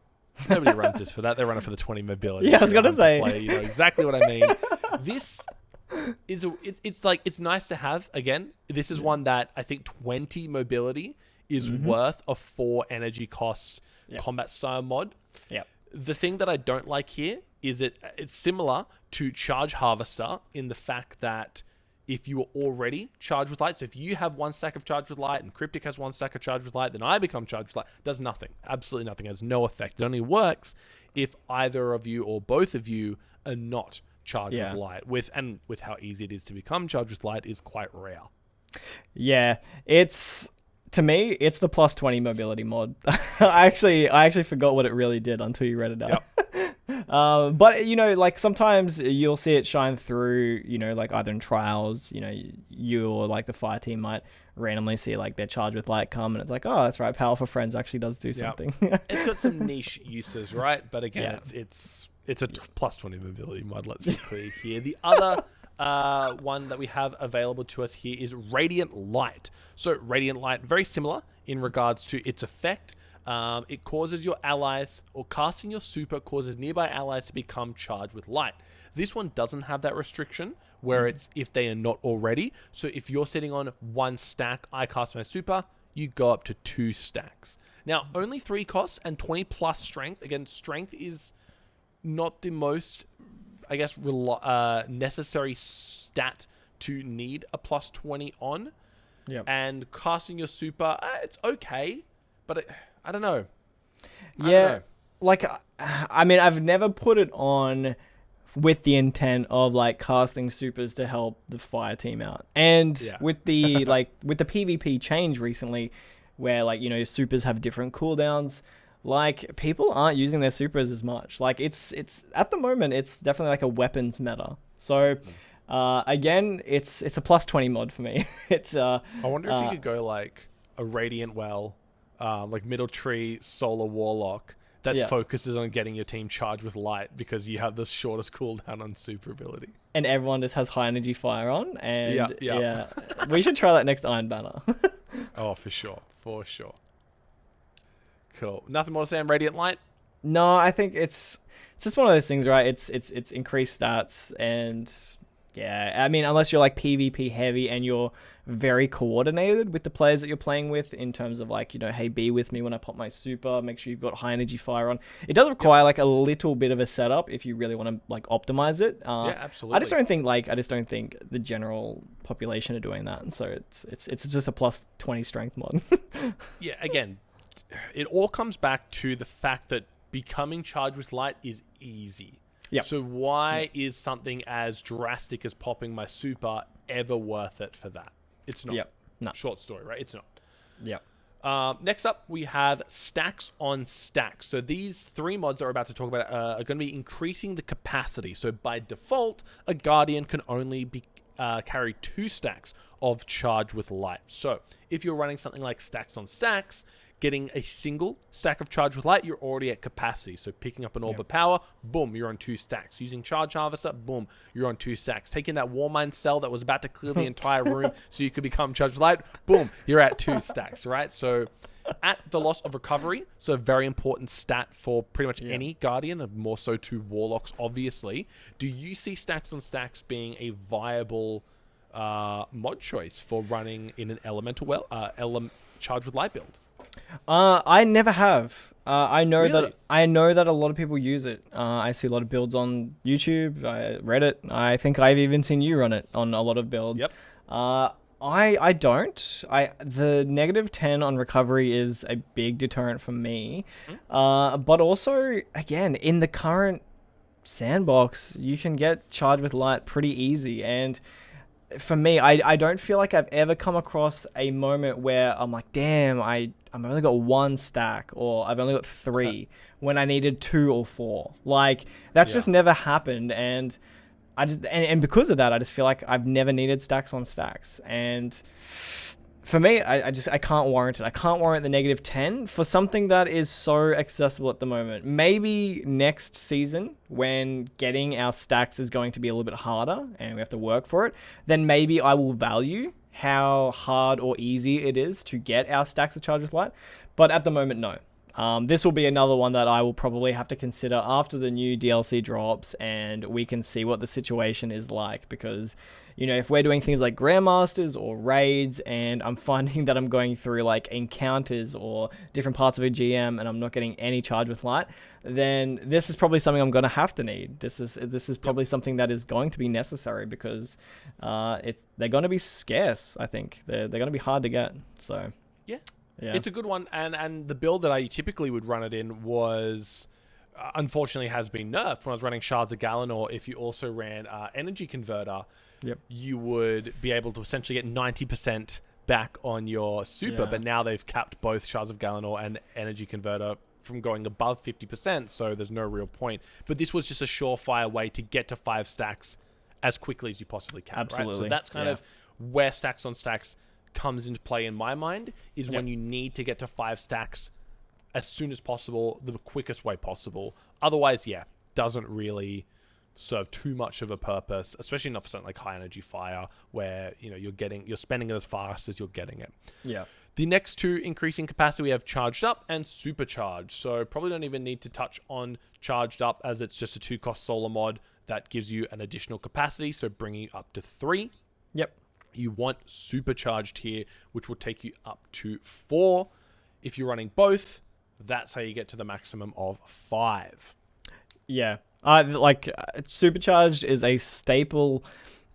Nobody runs this for that. They run it for the 20 mobility. Yeah, I was gonna say. Player, you know exactly what I mean. This is it's nice to have. Again, this is one that I think 20 mobility is worth a 4 energy cost combat style mod. Yeah. The thing that I don't like here is it's similar to Charge Harvester in the fact that if you are already Charged with Light, so if you have 1 stack of Charged with Light and Cryptic has 1 stack of Charged with Light, then I become Charged with Light. Does nothing. Absolutely nothing. It has no effect. It only works if either of you or both of you are not Charged with Light. With how easy it is to become Charged with Light is quite rare. Yeah, it's to me, it's the plus 20 mobility mod. I actually forgot what it really did until you read it out. Yep. But like sometimes you'll see it shine through. Like either in trials, you or like the fire team might randomly see like their charge with light come, and it's like, oh, that's right, Power for Friends actually does do something. It's got some niche uses, right? But again, Yeah. it's a plus 20 mobility mod. Let's be clear here. The other one that we have available to us here is Radiant Light. So Radiant Light, very similar in regards to its effect. It causes your allies, or casting your super causes nearby allies to become charged with light. This one doesn't have that restriction where it's if they are not already. So if you're sitting on 1 stack, I cast my super, you go up to 2 stacks. Now, only 3 costs and 20 plus strength. Again, strength is not the most, I guess, necessary stat to need a plus 20 on. Yeah. And casting your super, it's okay, but I don't know. Yeah, like, I mean, I've never put it on with the intent of like casting supers to help the fire team out. And with the with the PvP change recently, where like supers have different cooldowns, like people aren't using their supers as much. Like it's at the moment it's definitely like a weapons meta. So again, it's a plus 20 mod for me. It's I wonder if you could go like a Radiant Well, like Middle Tree Solar Warlock that focuses on getting your team charged with light because you have the shortest cooldown on super ability. And everyone just has high energy fire on. And yeah, we should try that next Iron Banner. Oh, for sure. For sure. Cool. Nothing more to say on Radiant Light? No, I think it's just one of those things, right? It's increased stats, and yeah, I mean, unless you're like PvP heavy and you're very coordinated with the players that you're playing with in terms of like, hey, be with me when I pop my super, make sure you've got high energy fire on. It does require like a little bit of a setup if you really want to like optimize it. Yeah, absolutely. I just don't think the general population are doing that. And so it's just a plus 20 strength mod. Yeah, again, it all comes back to the fact that becoming charged with light is easy. Yep. So why is something as drastic as popping my super ever worth it for that? It's not. Yep. No. Short story, right? It's not. Yep. Next up, we have stacks on stacks. So these 3 mods that we're about to talk about are going to be increasing the capacity. So by default, a Guardian can only carry 2 stacks of charge with light. So if you're running something like stacks on stacks, getting a single stack of charge with light, you're already at capacity. So picking up an orb of power, boom, you're on 2 stacks. Using charge harvester, boom, you're on 2 stacks. Taking that Warmine cell that was about to clear the entire room so you could become charged with light, boom, you're at 2 stacks, right? So at the loss of recovery, so a very important stat for pretty much any Guardian, and more so to Warlocks, obviously. Do you see stacks on stacks being a viable mod choice for running in an elemental charge with light build? I never have. I know Really? that a lot of people use it. I see a lot of builds on YouTube, Reddit. I think I've even seen you run it on a lot of builds. Yep. I don't. The negative 10 on recovery is a big deterrent for me. But also, again, in the current sandbox, you can get charged with light pretty easy. And for me, I don't feel like I've ever come across a moment where I'm like, damn, I've only got 1 stack, or I've only got 3 when I needed 2 or 4. Like, that's just never happened. And I just, and because of that, I just feel like I've never needed stacks on stacks. And for me, I can't warrant it. I can't warrant the negative 10 for something that is so accessible at the moment. Maybe next season, when getting our stacks is going to be a little bit harder and we have to work for it, then maybe I will value how hard or easy it is to get our stacks of charge with light. But at the moment, no. This will be another one that I will probably have to consider after the new DLC drops and we can see what the situation is like, because if we're doing things like Grandmasters or raids and I'm finding that I'm going through like encounters or different parts of a GM and I'm not getting any charge with light, then this is probably something I'm going to have to need. This is probably something that is going to be necessary, because they're going to be scarce. I think they're going to be hard to get. So yeah. It's a good one, and the build that I typically would run it in was unfortunately has been nerfed. When I was running Shards of Galanor, if you also ran Energy Converter, you would be able to essentially get 90% back on your super, but now they've capped both Shards of Galanor and Energy Converter from going above 50%, so there's no real point. But this was just a surefire way to get to 5 stacks as quickly as you possibly can. Absolutely. Right? So that's kind of where stacks on stacks comes into play in my mind, is when you need to get to 5 stacks as soon as possible, the quickest way possible. Otherwise, doesn't really serve too much of a purpose, especially not for something like high energy fire, where you're spending it as fast as you're getting it. Yeah. The next 2 increasing capacity, we have charged up and supercharged. So probably don't even need to touch on charged up, as it's just a 2-cost solar mod that gives you an additional capacity, so bringing you up to 3. Yep. You want supercharged here, which will take you up to 4. If you're running both, that's how you get to the maximum of 5. Yeah. Supercharged is a staple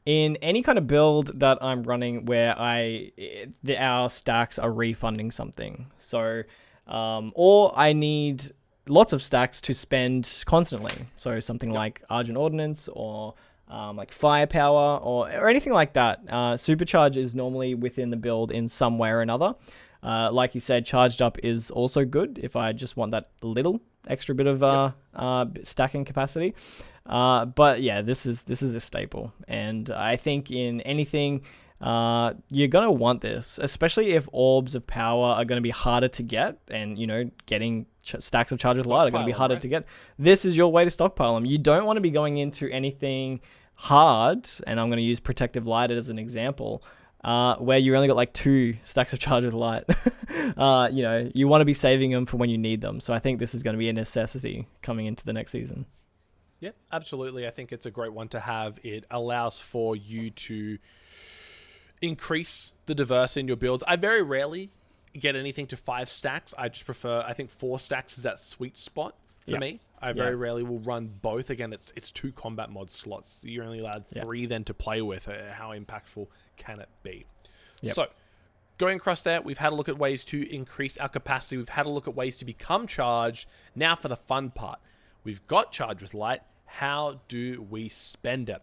in any kind of build that I'm running where our stacks are refunding something. So, or I need lots of stacks to spend constantly. So something like Argent Ordnance or like Firepower or anything like that. Supercharge is normally within the build in some way or another. Like you said, charged up is also good if I just want that little extra bit of stacking capacity. But yeah, this is a staple, and I think in anything, you're gonna want this, especially if orbs of power are gonna be harder to get, and getting stacks of charge with light are gonna be harder to get. This is your way to stockpile them. You don't want to be going into anything hard, and I'm gonna use protective light as an example. Where you only got like 2 stacks of charge with light. You want to be saving them for when you need them. So I think this is going to be a necessity coming into the next season. Yeah, absolutely. I think it's a great one to have. It allows for you to increase the diversity in your builds. I very rarely get anything to 5 stacks. I just prefer, I think 4 stacks is that sweet spot for me. I very rarely will run both. Again, it's 2 combat mod slots. You're only allowed 3 then to play with. How impactful can it be? So, going across there, we've had a look at ways to increase our capacity. We've had a look at ways to become charged. Now for the fun part. We've got charged with light. How do we spend it?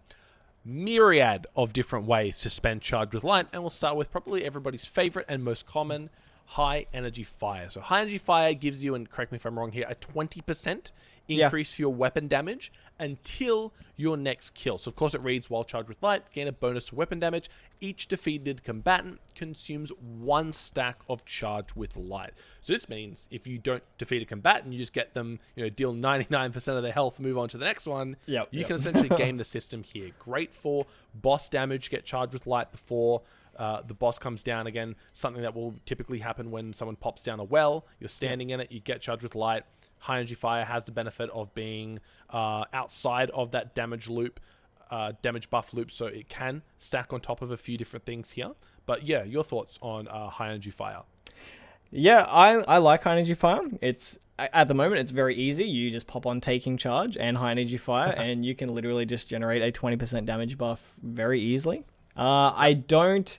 Myriad of different ways to spend charged with light, and we'll start with probably everybody's favorite and most common, high energy fire. So high energy fire gives you, and correct me if I'm wrong here, a 20% increase for your weapon damage until your next kill. So of course it reads, while charged with light, gain a bonus to weapon damage. Each defeated combatant consumes 1 stack of charge with light. So this means if you don't defeat a combatant, you just get them, deal 99% of their health, move on to the next one. You can essentially game the system here. Great for boss damage, get charged with light before the boss comes down. Again, something that will typically happen when someone pops down a well. You're standing in it, you get charged with light. High energy fire has the benefit of being outside of that damage loop, damage buff loop, so it can stack on top of a few different things here. But yeah, your thoughts on high energy fire? Yeah, I like high energy fire. It's at the moment it's very easy. You just pop on taking charge and high energy fire, and you can literally just generate a 20% damage buff very easily. I don't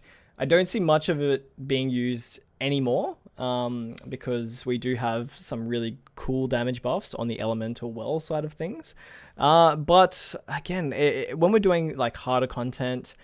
see much of it being used anymore. Because we do have some really cool damage buffs on the elemental well side of things. But again, when we're doing like harder content,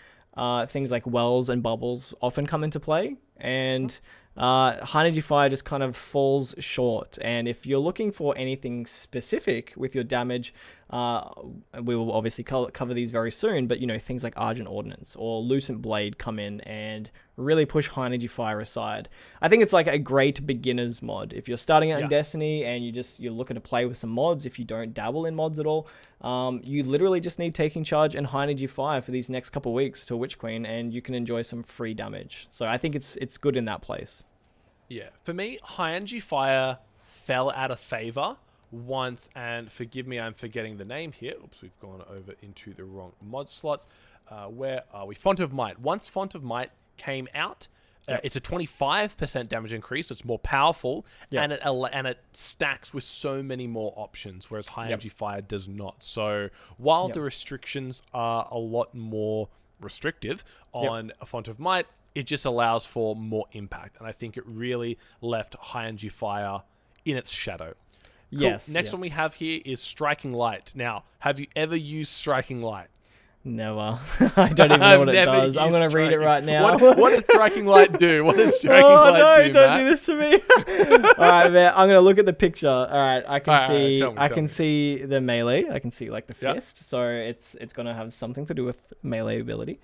things like wells and bubbles often come into play, and high energy fire just kind of falls short. And if you're looking for anything specific with your damage, we will obviously cover these very soon, but things like Argent Ordnance or Lucent Blade come in and really push high energy fire aside. I think it's like a great beginner's mod. If you're starting out in Destiny and you're looking to play with some mods, if you don't dabble in mods at all, you literally just need taking charge and high energy fire for these next couple weeks to Witch Queen, and you can enjoy some free damage. So I think it's good in that place. Yeah, for me, high energy fire fell out of favor once, and forgive me, I'm forgetting the name here. Oops, we've gone over into the wrong mod slots. Where are we? Font of Might. Once Font of Might came out, it's a 25% damage increase, so it's more powerful, and it stacks with so many more options, whereas high energy fire does not. So while the restrictions are a lot more restrictive on a Font of Might, it just allows for more impact, and I think it really left high energy fire in its shadow. Cool. Yes. Next one we have here is Striking Light. Now, have you ever used Striking Light? Never. I don't even know what it does. I'm going to read it right now. What does Striking Light do? What does Striking Oh, Light no, do, don't Matt? do this to me. All right, man. I'm going to look at the picture. All right, I can see I can see the melee. I can see like the fist. So it's going to have something to do with melee ability.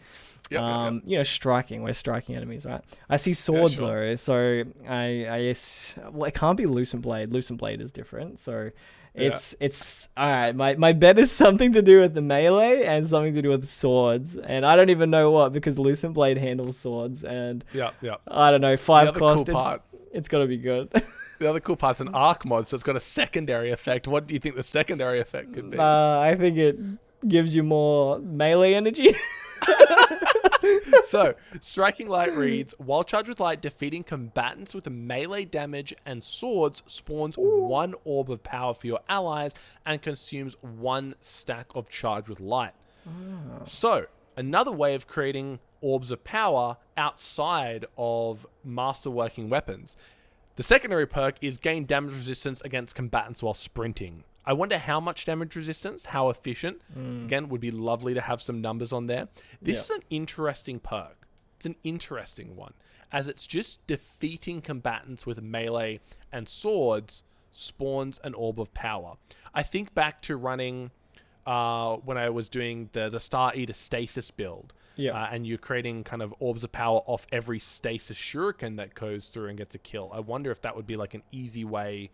Yep. You know, striking. We're striking enemies, right? I see swords though. So I guess it can't be Lucent Blade. Lucent Blade is different. So it's all right. My bet is something to do with the melee and something to do with swords, and I don't even know what, because Lucent Blade handles swords, and I don't know, 5 cost. It's got to be good. The other cool part's an arc mod, so it's got a secondary effect. What do you think the secondary effect could be? I think it gives you more melee energy. So, Striking Light reads, while charged with light, defeating combatants with melee damage and swords spawns 1 orb of power for your allies and consumes 1 stack of charged with light. So, another way of creating orbs of power outside of masterworking weapons. The secondary perk is gain damage resistance against combatants while sprinting. I wonder how much damage resistance, how efficient. Again, would be lovely to have some numbers on there. This is an interesting perk. It's an interesting one, as it's just defeating combatants with melee and swords spawns an orb of power. I think back to running when I was doing the Star Eater stasis build. And you're creating kind of orbs of power off every stasis shuriken that goes through and gets a kill. I wonder if that would be like an easy way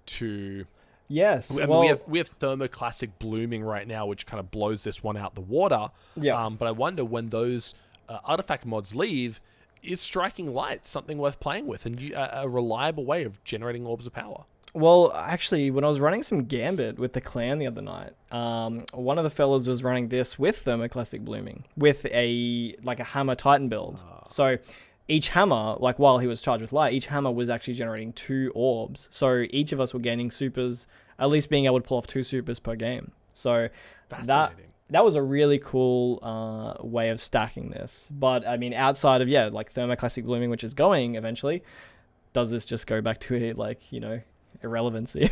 to... Yes. I mean, we have thermoclastic blooming right now, which kind of blows this one out the water. But I wonder when those artifact mods leave, is Striking Light something worth playing with and a reliable way of generating orbs of power? Well, actually, when I was running some Gambit with the clan the other night, one of the fellas was running this with thermoclastic blooming with a hammer titan build. So each hammer, like while he was charged with light, each hammer was actually generating 2 orbs. So each of us were gaining supers, at least being able to pull off 2 supers per game. So that was a really cool way of stacking this. But I mean, outside of like thermoclastic blooming, which is going eventually, does this just go back to irrelevancy?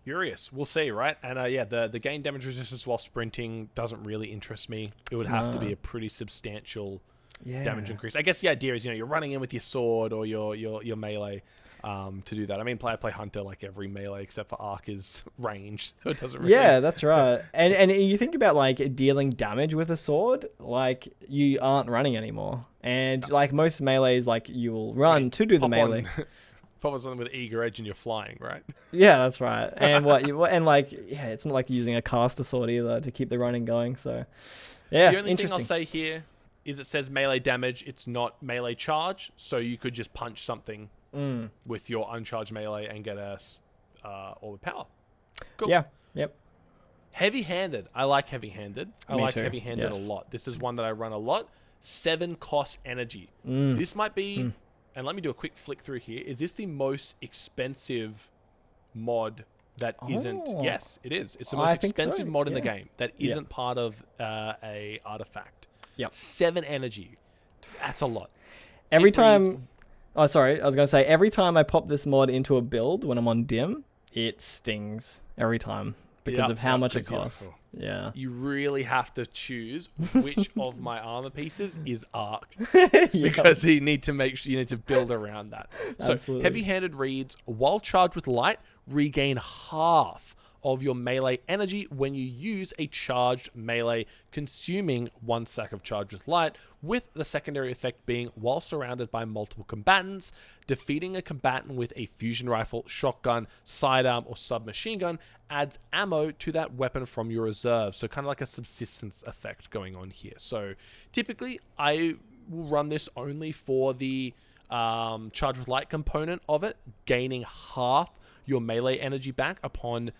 Curious. We'll see, right? And the gain damage resistance while sprinting doesn't really interest me. It would have to be a pretty substantial damage increase. I guess the idea is, you're running in with your sword or your melee to do that. I mean, I play Hunter like every melee except for Arc is ranged, so it doesn't really... Yeah, that's right. And you think about dealing damage with a sword, you aren't running anymore. And most melees, you will run to do the melee. Pop on something with eager edge and you're flying, right? Yeah, that's right. And it's not like using a caster sword either to keep the running going. So, yeah, the only thing I'll say here is it says melee damage. It's not melee charge, so you could just punch something with your uncharged melee and get all the power. Cool. Yeah. Yep. Heavy-handed. I like heavy-handed. I like heavy-handed a lot. This is one that I run a lot. 7 cost energy. This might be... And let me do a quick flick through here. Is this the most expensive mod that isn't... Yes, it is. It's the most expensive mod in the game that isn't part of a artifact. 7 energy. That's a lot. Every time... Oh, sorry. I was going to say, every time I pop this mod into a build when I'm on dim, it stings every time because of how much it costs. Yeah. You really have to choose which of my armor pieces is Arc. Because you need to build around that. So Absolutely. Heavy-handed reads, while charged with light, regain half of your melee energy when you use a charged melee, consuming 1 stack of charged with light, with the secondary effect being while surrounded by multiple combatants, defeating a combatant with a fusion rifle, shotgun, sidearm, or submachine gun adds ammo to that weapon from your reserve. So kind of like a subsistence effect going on here. So typically I will run this only for the charged with light component of it, gaining half your melee energy back upon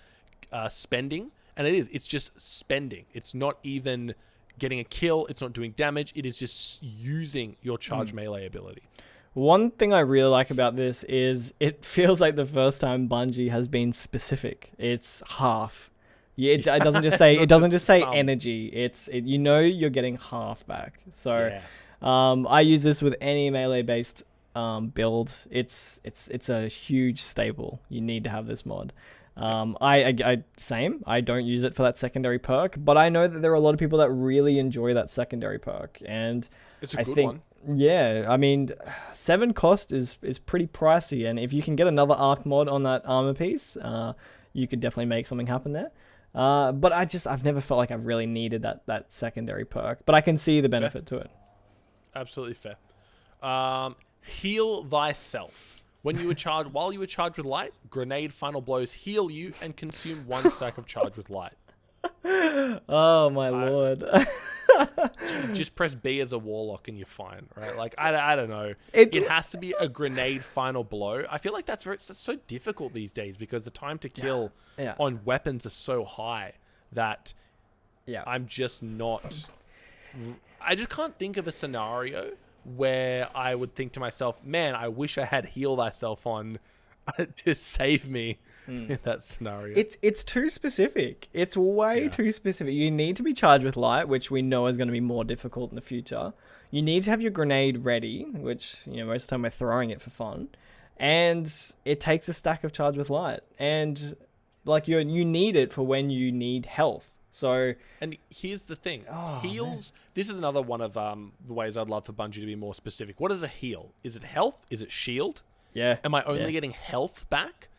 spending. And it's just spending. It's not even getting a kill. It's not doing damage. It is just using your charge melee ability. One thing I really like about this is it feels like the first time Bungie has been specific. It's half. It doesn't just say energy. It's you're getting half back. So I use this with any melee based build, it's a huge staple. You need to have this mod. Same. I don't use it for that secondary perk, but I know that there are a lot of people that really enjoy that secondary perk, and it's a good one. Yeah, I mean, 7 cost is pretty pricey, and if you can get another arc mod on that armor piece, you could definitely make something happen there. But I've never felt like I've really needed that secondary perk, but I can see the benefit to it. Absolutely fair. Heal thyself. While you were charged with light, grenade final blows heal you and consume 1 stack of charge with light. Oh my lord. Just press B as a warlock and you're fine, right? Like, I don't know. It has to be a grenade final blow. I feel like that's so difficult these days because the time to kill on weapons are so high that I'm just not... I just can't think of a scenario where I would think to myself, man, I wish I had heal thyself on to save me in that scenario. It's too specific. It's way too specific. You need to be charged with light, which we know is going to be more difficult in the future. You need to have your grenade ready, which, you know, most of the time we're throwing it for fun. And it takes a stack of charge with light. And like you need it for when you need health. So, and here's the thing, heals. Man. This is another one of the ways I'd love for Bungie to be more specific. What is a heal? Is it health? Is it shield? Yeah. Am I only getting health back?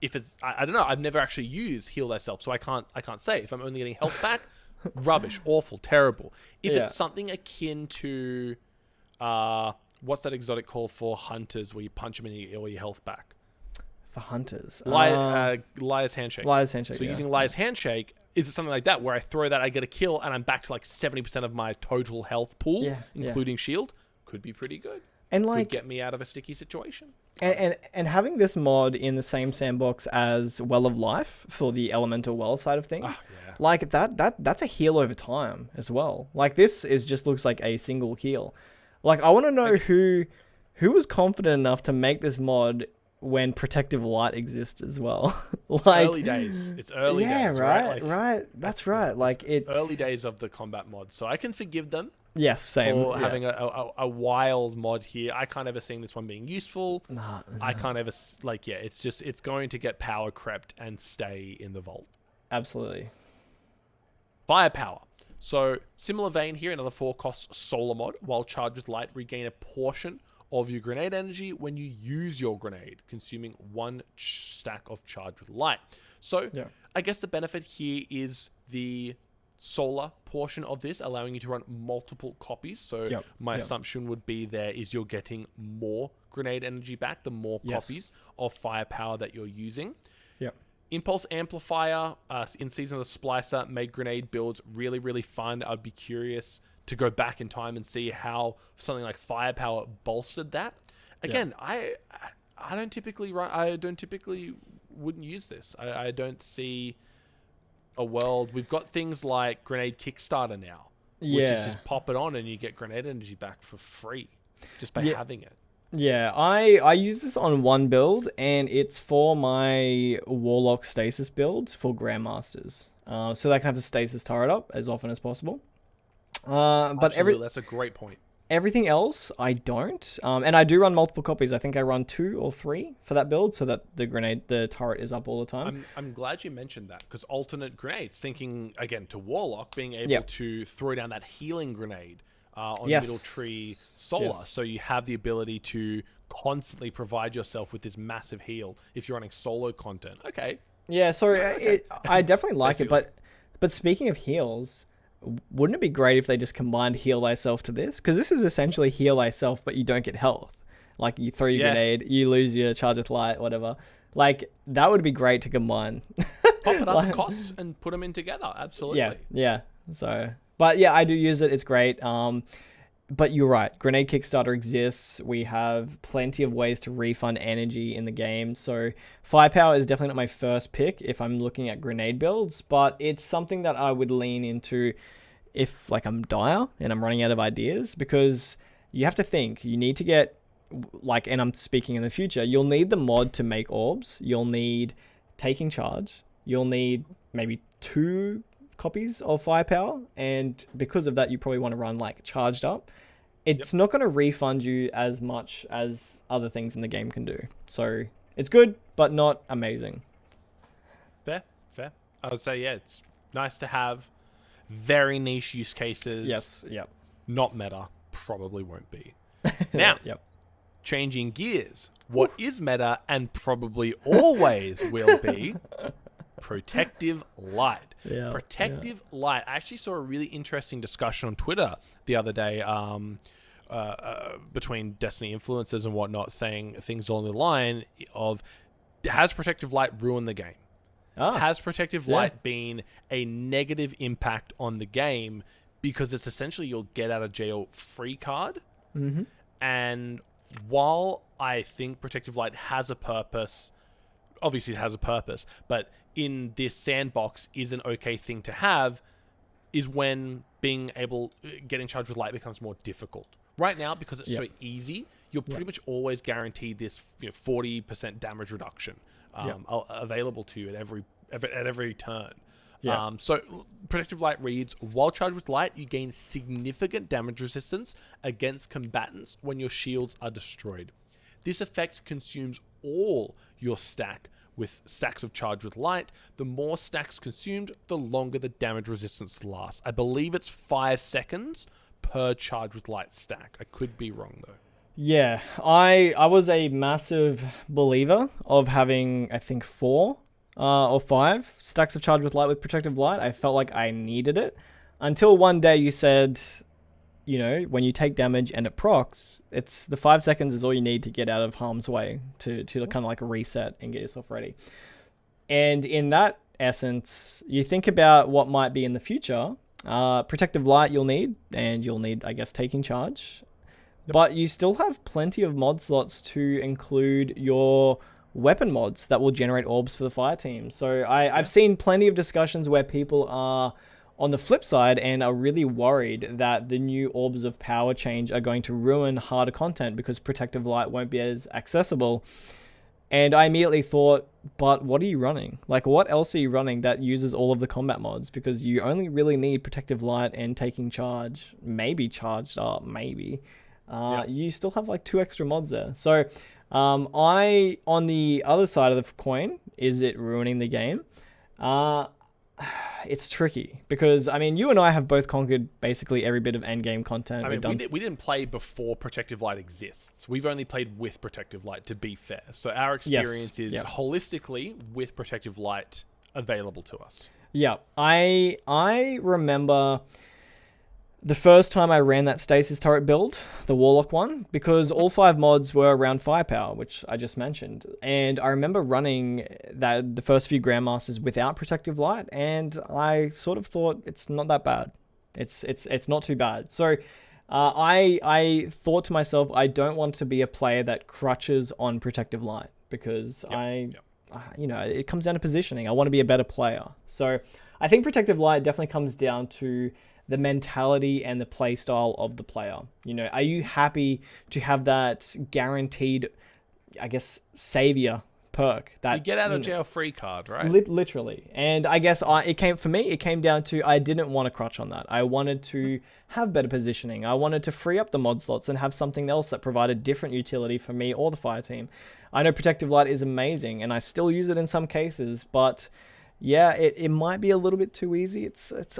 If it's, I don't know. I've never actually used heal thyself, so I can't say. If I'm only getting health back, rubbish, awful, terrible. If it's something akin to, what's that exotic called for hunters where you punch them and you get all your health back? For hunters, Liar's Handshake. Liar's Handshake. So using Liar's Handshake, is it something like that where I throw that, I get a kill, and I'm back to like 70% of my total health pool, including shield? Could be pretty good. And like, could get me out of a sticky situation. And having this mod in the same sandbox as Well of Life for the elemental well side of things, like that's a heal over time as well. Like this looks like a single heal. Like I want to know who was confident enough to make this mod when protective light exists as well. Like, early days. It's early days, right? Right. That's right. Like early days of the combat mod, so I can forgive them. Yes, same. For having a wild mod here. I can't ever see this one being useful. No. I can't ever it's going to get power crept and stay in the vault. Absolutely. Firepower. So similar vein here, another 4 cost solar mod. While charged with light, regain a portion of your grenade energy when you use your grenade, consuming 1 stack of charge with light. So I guess the benefit here is the solar portion of this, allowing you to run multiple copies. So my assumption would be there is you're getting more grenade energy back, the more copies of firepower that you're using. Impulse Amplifier in Season of the Splicer made grenade builds really, really fun. I'd be curious to go back in time and see how something like firepower bolstered that. Again, I don't typically wouldn't use this. I don't see a world. We've got things like Grenade Kickstarter now, which is just pop it on and you get grenade energy back for free just by having it. Yeah, I use this on one build, and it's for my Warlock Stasis build for Grandmasters. So they can have the Stasis turret up as often as possible. But that's a great point. Everything else, I don't. And I do run multiple copies. I think I run 2 or 3 for that build so that the turret is up all the time. I'm glad you mentioned that, because alternate grenades, thinking, again, to Warlock, being able to throw down that healing grenade on Middle Tree Solar. So you have the ability to constantly provide yourself with this massive heal if you're running solo content. Okay. Yeah, sorry. I definitely like it. But speaking of heals, wouldn't it be great if they just combined heal thyself to this? Because this is essentially heal thyself, but you don't get health. Like you throw your grenade, you lose your charge with light, whatever. Like that would be great to combine. Pop it up the costs and put them in together. Absolutely. Yeah. So, but yeah, I do use it. It's great. But you're right. Grenade Kickstarter exists. We have plenty of ways to refund energy in the game. So firepower is definitely not my first pick if I'm looking at grenade builds, but it's something that I would lean into if like I'm dire and I'm running out of ideas, because you have to think, you need to get like, and I'm speaking in the future, you'll need the mod to make orbs. You'll need taking charge. You'll need maybe 2 copies of firepower, and because of that you probably want to run like charged up, it's not going to refund you as much as other things in the game can do. So it's good, but not amazing. Fair. I would say, yeah, it's nice to have very niche use cases. Yes, yep. Not meta, probably won't be. Now, changing gears. What is meta and probably always will be protective light. Protective light. I actually saw a really interesting discussion on Twitter the other day between Destiny influencers and whatnot, saying things along the line of, has protective light ruined the game? Has protective light been a negative impact on the game because it's essentially your get out of jail free card? Mm-hmm. And while I think protective light has a purpose, obviously it has a purpose, but in this sandbox is an okay thing to have, is when getting charged with light becomes more difficult. Right now, because it's so easy, you're pretty much always guaranteed this 40% damage reduction available to you at every turn. So protective light reads, while charged with light, you gain significant damage resistance against combatants when your shields are destroyed. This effect consumes all your stack with stacks of charge with light. The more stacks consumed, the longer the damage resistance lasts. I believe it's 5 seconds per charge with light stack. I could be wrong though. Yeah, I was a massive believer of having, I think, 4 or 5 stacks of charge with light with protective light. I felt like I needed it until one day you said, when you take damage and it procs, it's the 5 seconds is all you need to get out of harm's way to kind of like reset and get yourself ready. And in that essence, you think about what might be in the future. Protective light you'll need, I guess, taking charge. But you still have plenty of mod slots to include your weapon mods that will generate orbs for the fire team. So I've seen plenty of discussions where people are on the flip side and are really worried that the new orbs of power change are going to ruin harder content because protective light won't be as accessible. And I immediately thought, but what are you running? Like, what else are you running that uses all of the combat mods? Because you only really need protective light and taking charge, maybe charged up, maybe. You still have like 2 extra mods there. So on the other side of the coin, is it ruining the game? It's tricky because, you and I have both conquered basically every bit of endgame content. We didn't play before protective light exists. We've only played with protective light, to be fair. So our experience is holistically with protective light available to us. Yeah, I remember the first time I ran that stasis turret build, the Warlock one, because all 5 mods were around firepower, which I just mentioned. And I remember running the first few Grandmasters without protective light, and I sort of thought it's not that bad. It's not too bad. So I thought to myself, I don't want to be a player that crutches on protective light because it comes down to positioning. I want to be a better player. So I think protective light definitely comes down to the mentality and the play style of the player. Are you happy to have that guaranteed, I guess, savior perk that you get out of jail free card, right? Literally. And I guess it came down to, I didn't want to crutch on that. I wanted to have better positioning. I wanted to free up the mod slots and have something else that provided different utility for me or the fire team. I know protective light is amazing and I still use it in some cases, but yeah, it might be a little bit too easy.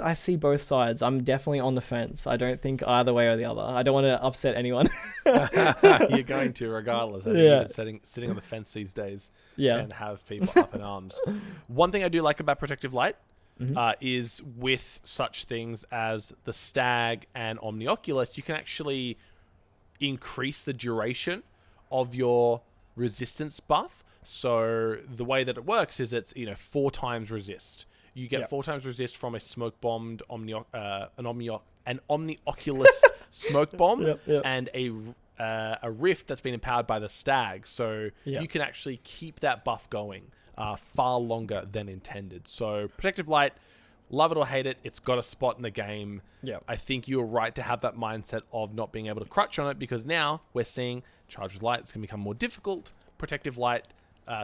I see both sides. I'm definitely on the fence. I don't think either way or the other. I don't want to upset anyone. You're going to regardless. I think even sitting on the fence these days can have people up in arms. One thing I do like about protective light is with such things as the Stag and Omnioculus, you can actually increase the duration of your resistance buff. So the way that it works is it's 4 times resist. You get 4 times resist from a smoke bombed an Omnioculus smoke bomb and a rift that's been empowered by the Stag. So you can actually keep that buff going far longer than intended. So protective light, love it or hate it, it's got a spot in the game. I think you're right to have that mindset of not being able to crutch on it because now we're seeing charge with light is going to become more difficult. Protective light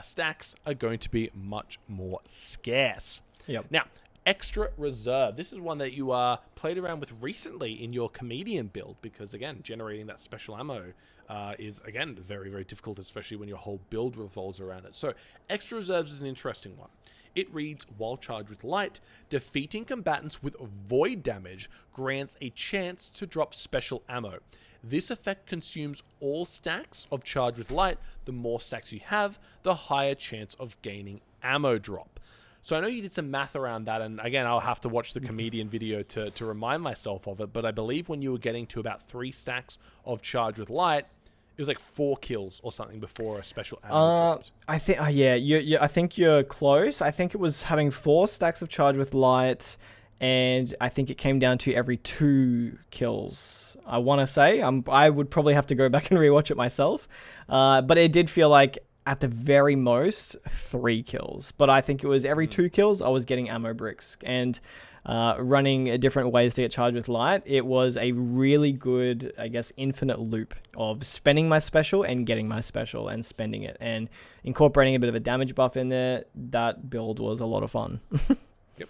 stacks are going to be much more scarce. Now, Extra Reserve. This is one that you played around with recently in your Comedian build, because again, generating that special ammo is again very, very difficult, especially when your whole build revolves around it. So Extra Reserves is an interesting one. It reads, while charged with light, defeating combatants with void damage grants a chance to drop special ammo. This effect consumes all stacks of charged with light. The more stacks you have, the higher chance of gaining ammo drop. So I know you did some math around that, and again, I'll have to watch the Comedian video to remind myself of it, but I believe when you were getting to about 3 stacks of charged with light, it was like 4 kills or something before a special ammo dropped. I think, I think you're close. I think it was having 4 stacks of charge with light, and I think it came down to every 2 kills. I want to say, I would probably have to go back and rewatch it myself, but it did feel like at the very most 3 kills. But I think it was every 2 kills I was getting ammo bricks, and running different ways to get charged with light, it was a really good, I guess, infinite loop of spending my special and getting my special and spending it and incorporating a bit of a damage buff in there. That build was a lot of fun. Yep.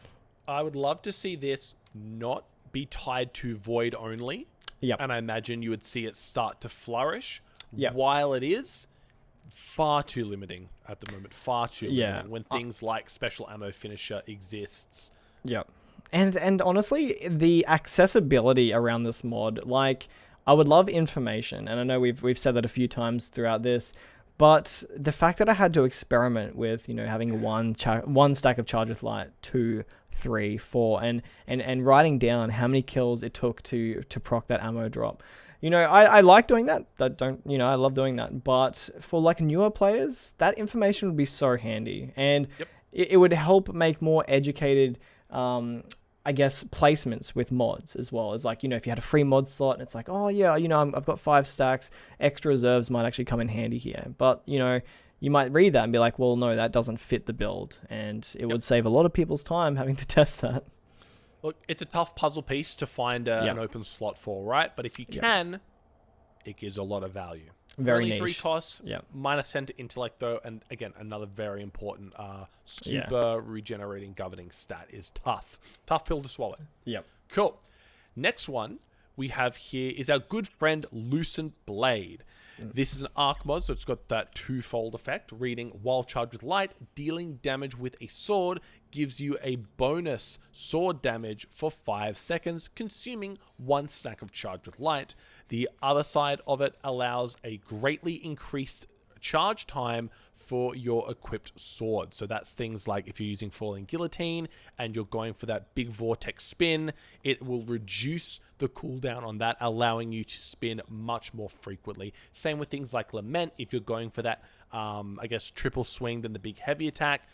I would love to see this not be tied to void only. Yep. And I imagine you would see it start to flourish. Yep. While it is far too limiting at the moment, far too limiting when things like special ammo finisher exists. Yep. And honestly, the accessibility around this mod, like, I would love information, and I know we've said that a few times throughout this, but the fact that I had to experiment with, having one stack of charge with light, 2, 3, 4, and writing down how many kills it took to proc that ammo drop. I like doing that. I love doing that. But for like newer players, that information would be so handy, and it would help make more educated, I guess, placements with mods as well. As like, if you had a free mod slot and it's like, oh yeah, I've got 5 stacks, extra reserves might actually come in handy here. But, you might read that and be like, well, no, that doesn't fit the build. And it would save a lot of people's time having to test that. Look, it's a tough puzzle piece to find an open slot for, right? But if you can, it gives a lot of value. Very Only niche. 3 costs, minus center intellect though, and again, another very important super regenerating governing stat is tough. Tough pill to swallow. Yep. Cool. Next one we have here is our good friend Lucent Blade. This is an arc mod, so it's got that 2-fold effect. Reading, while charged with light, dealing damage with a sword gives you a bonus sword damage for 5 seconds, consuming 1 stack of charged with light. The other side of it allows a greatly increased charge time for your equipped sword. So that's things like if you're using Falling Guillotine and you're going for that big vortex spin, it will reduce the cooldown on that, allowing you to spin much more frequently. Same with things like Lament. If you're going for that, I guess, triple swing, then the big heavy attack,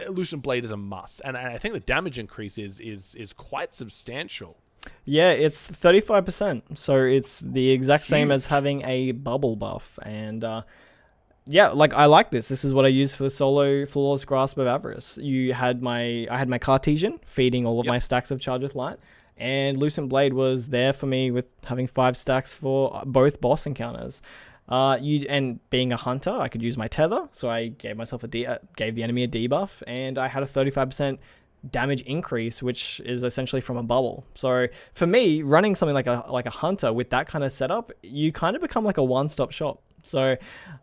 Lucent Blade is a must. And I think the damage increase is quite substantial. Yeah, it's 35%. So it's the exact same as having a bubble buff. And like, I like this. This is what I use for the solo Flawless Grasp of Avarice. I had my Cartesian feeding all of my stacks of charge with light, and Lucent Blade was there for me with having 5 stacks for both boss encounters. And being a hunter, I could use my tether, so I gave myself gave the enemy a debuff, and I had a 35% damage increase, which is essentially from a bubble. So for me, running something like a hunter with that kind of setup, you kind of become like a one-stop shop. So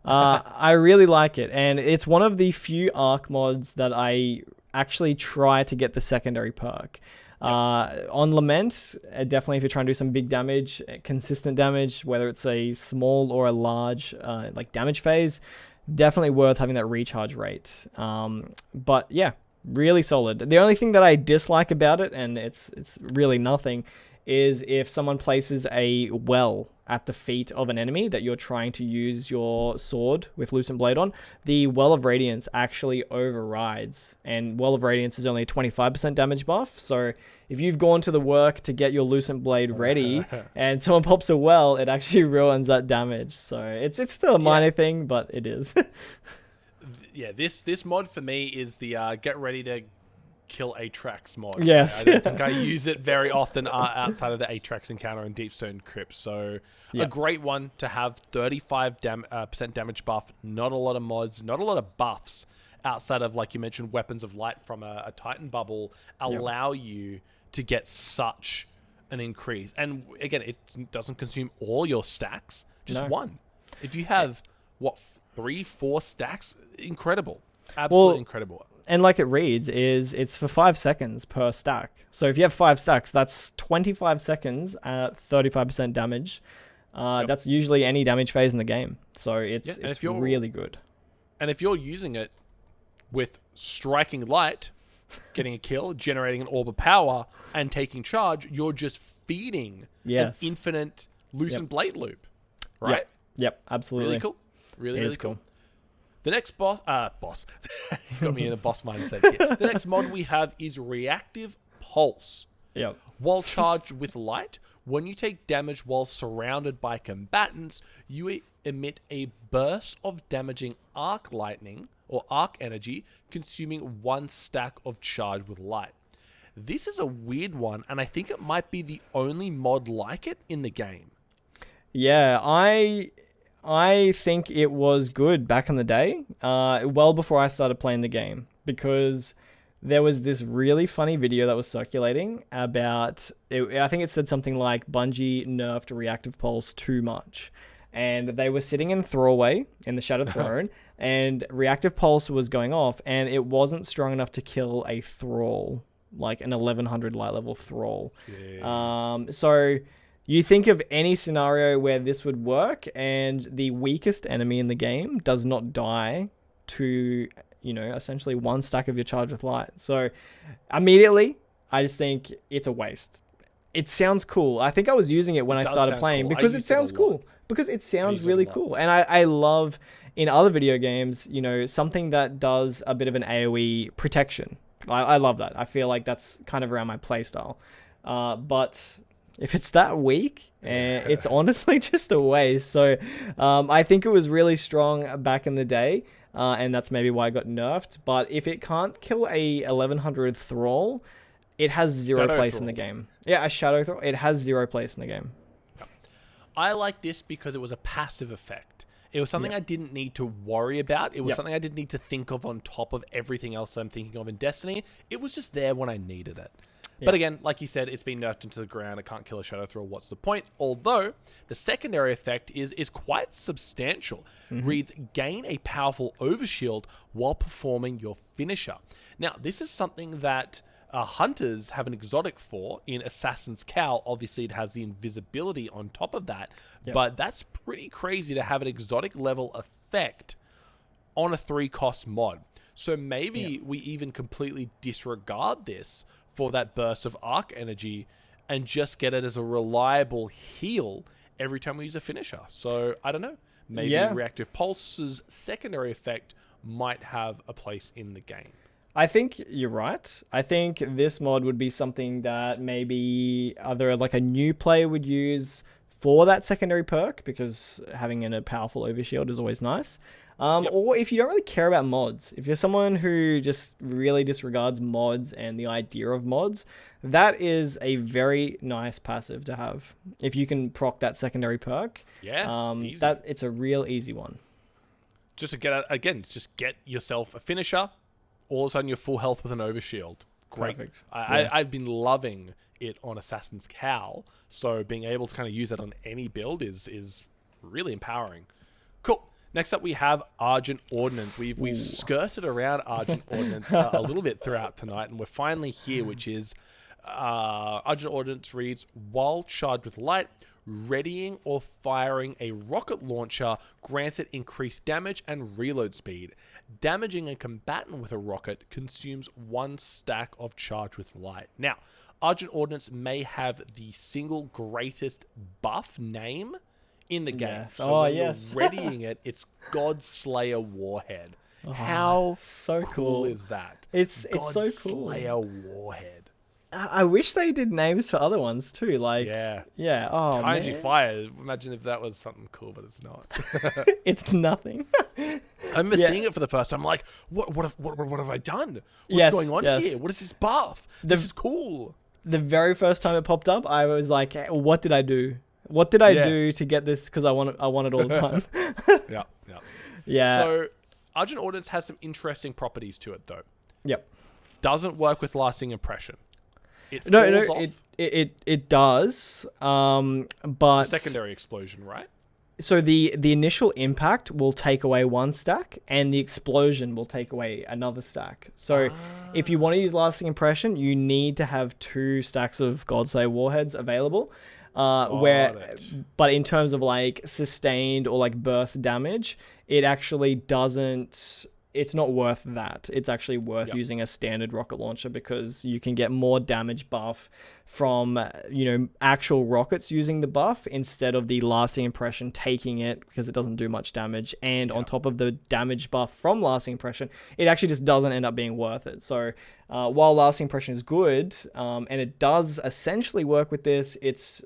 I really like it, and it's one of the few arc mods that I actually try to get the secondary perk. On Lament, definitely if you're trying to do some big damage, consistent damage, whether it's a small or a large like damage phase, definitely worth having that recharge rate. But yeah, really solid. The only thing that I dislike about it, and it's really nothing, is if someone places a well at the feet of an enemy that you're trying to use your sword with Lucent Blade on, the Well of Radiance actually overrides. And Well of Radiance is only a 25% damage buff. So if you've gone to the work to get your Lucent Blade ready and someone pops a well, it actually ruins that damage. So it's still a minor thing, but it is. This mod for me is the get ready to kill Atrax mod. Yes. I don't think I use it very often outside of the Atrax encounter in Deepstone Crypt. So a great one to have. 35% damage buff, not a lot of mods, not a lot of buffs, outside of, like you mentioned, weapons of light from a Titan bubble allow you to get such an increase. And again, it doesn't consume all your stacks, just one. If you have, 3-4 stacks, incredible. Absolutely incredible. And like it reads, it's for 5 seconds per stack. So if you have 5 stacks, that's 25 seconds at 35% damage. That's usually any damage phase in the game. So it's really good. And if you're using it with striking light, getting a kill, generating an orb of power, and taking charge, you're just feeding an infinite loosened blade loop. Right? Yep, absolutely. Really cool. Really cool. The next boss... got me in a boss mindset here. The next mod we have is Reactive Pulse. Yep. While charged with light, when you take damage while surrounded by combatants, you emit a burst of damaging arc lightning or arc energy, consuming 1 stack of charge with light. This is a weird one, and I think it might be the only mod like it in the game. Yeah, I think it was good back in the day, well before I started playing the game, because there was this really funny video that was circulating about, I think it said something like Bungie nerfed Reactive Pulse too much. And they were sitting in Throwaway in the Shattered Throne, and Reactive Pulse was going off, and it wasn't strong enough to kill a Thrall, like an 1100 light level Thrall. Yes. So you think of any scenario where this would work, and the weakest enemy in the game does not die to, essentially 1 stack of your charge with light. So immediately, I just think it's a waste. It sounds cool. I think I was using it when I started playing because it sounds cool. Because it sounds really cool. And I love, in other video games, something that does a bit of an AoE protection. I love that. I feel like that's kind of around my playstyle. But if it's that weak, it's honestly just a waste. So I think it was really strong back in the day. And that's maybe why it got nerfed. But if it can't kill a 1100 Thrall, it has zero place in the game. Yeah, a Shadow Thrall. It has 0 place in the game. I like this because it was a passive effect. It was something I didn't need to worry about. It was something I didn't need to think of on top of everything else I'm thinking of in Destiny. It was just there when I needed it. But again, like you said, it's been nerfed into the ground. It can't kill a Shadow Thrall. What's the point? Although, the secondary effect is quite substantial. Reads, gain a powerful overshield while performing your finisher. Now, this is something that hunters have an exotic for in Assassin's Cowl. Obviously, it has the invisibility on top of that. But that's pretty crazy to have an exotic level effect on a 3-cost mod. So maybe we even completely disregard this for that burst of arc energy and just get it as a reliable heal every time we use a finisher. So, I don't know. Maybe Reactive Pulse's secondary effect might have a place in the game. I think you're right. I think this mod would be something that maybe either like a new player would use for that secondary perk, because having a powerful overshield is always nice. Or if you don't really care about mods, if you're someone who just really disregards mods and the idea of mods, that is a very nice passive to have. If you can proc that secondary perk, that it's a real easy one. Just to get yourself a finisher. All of a sudden, you're full health with an overshield. Great. Perfect. I've been loving it on Assassin's Cowl, so being able to kind of use that on any build is really empowering. Cool. Next up, we have Argent Ordnance. We've skirted around Argent Ordnance a little bit throughout tonight, and we're finally here, which is Argent Ordnance reads, while charged with light, readying or firing a rocket launcher grants it increased damage and reload speed. Damaging a combatant with a rocket consumes 1 stack of charge with light. Now, Argent Ordnance may have the single greatest buff name in the game. So when you're readying it, it's Godslayer Warhead. How so cool is that? It's so cool. Godslayer Warhead. I wish they did names for other ones too. Like Oh, ING Fire. Imagine if that was something cool, but it's not. It's nothing. I remember seeing it for the first time. I'm like, what have I done? What's going on here? What is this buff? This is cool. The very first time it popped up, I was like, what did I do? What did I do to get this? Because I want it all the time. Yeah. Yeah. So Argent Ordnance has some interesting properties to it, though. Yep. Doesn't work with lasting impression. It No, falls off. it does. But Secondary explosion, right? so the initial impact will take away one stack, and the explosion will take away another stack. So if you want to use lasting impression, you need to have 2 stacks of Godslayer warheads available. But in terms of like sustained or like burst damage, it actually doesn't. It's not worth that. It's actually worth using a standard rocket launcher because you can get more damage buff from, actual rockets using the buff instead of the lasting impression taking it because it doesn't do much damage. And on top of the damage buff from lasting impression, it actually just doesn't end up being worth it. So while lasting impression is good, and it does essentially work with this, it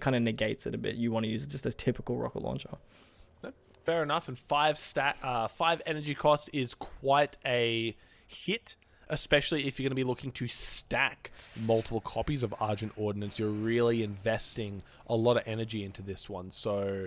kind of negates it a bit. You want to use it just as typical rocket launcher. Fair enough, and 5 energy cost is quite a hit, especially if you're going to be looking to stack multiple copies of Argent Ordnance. You're really investing a lot of energy into this one. So,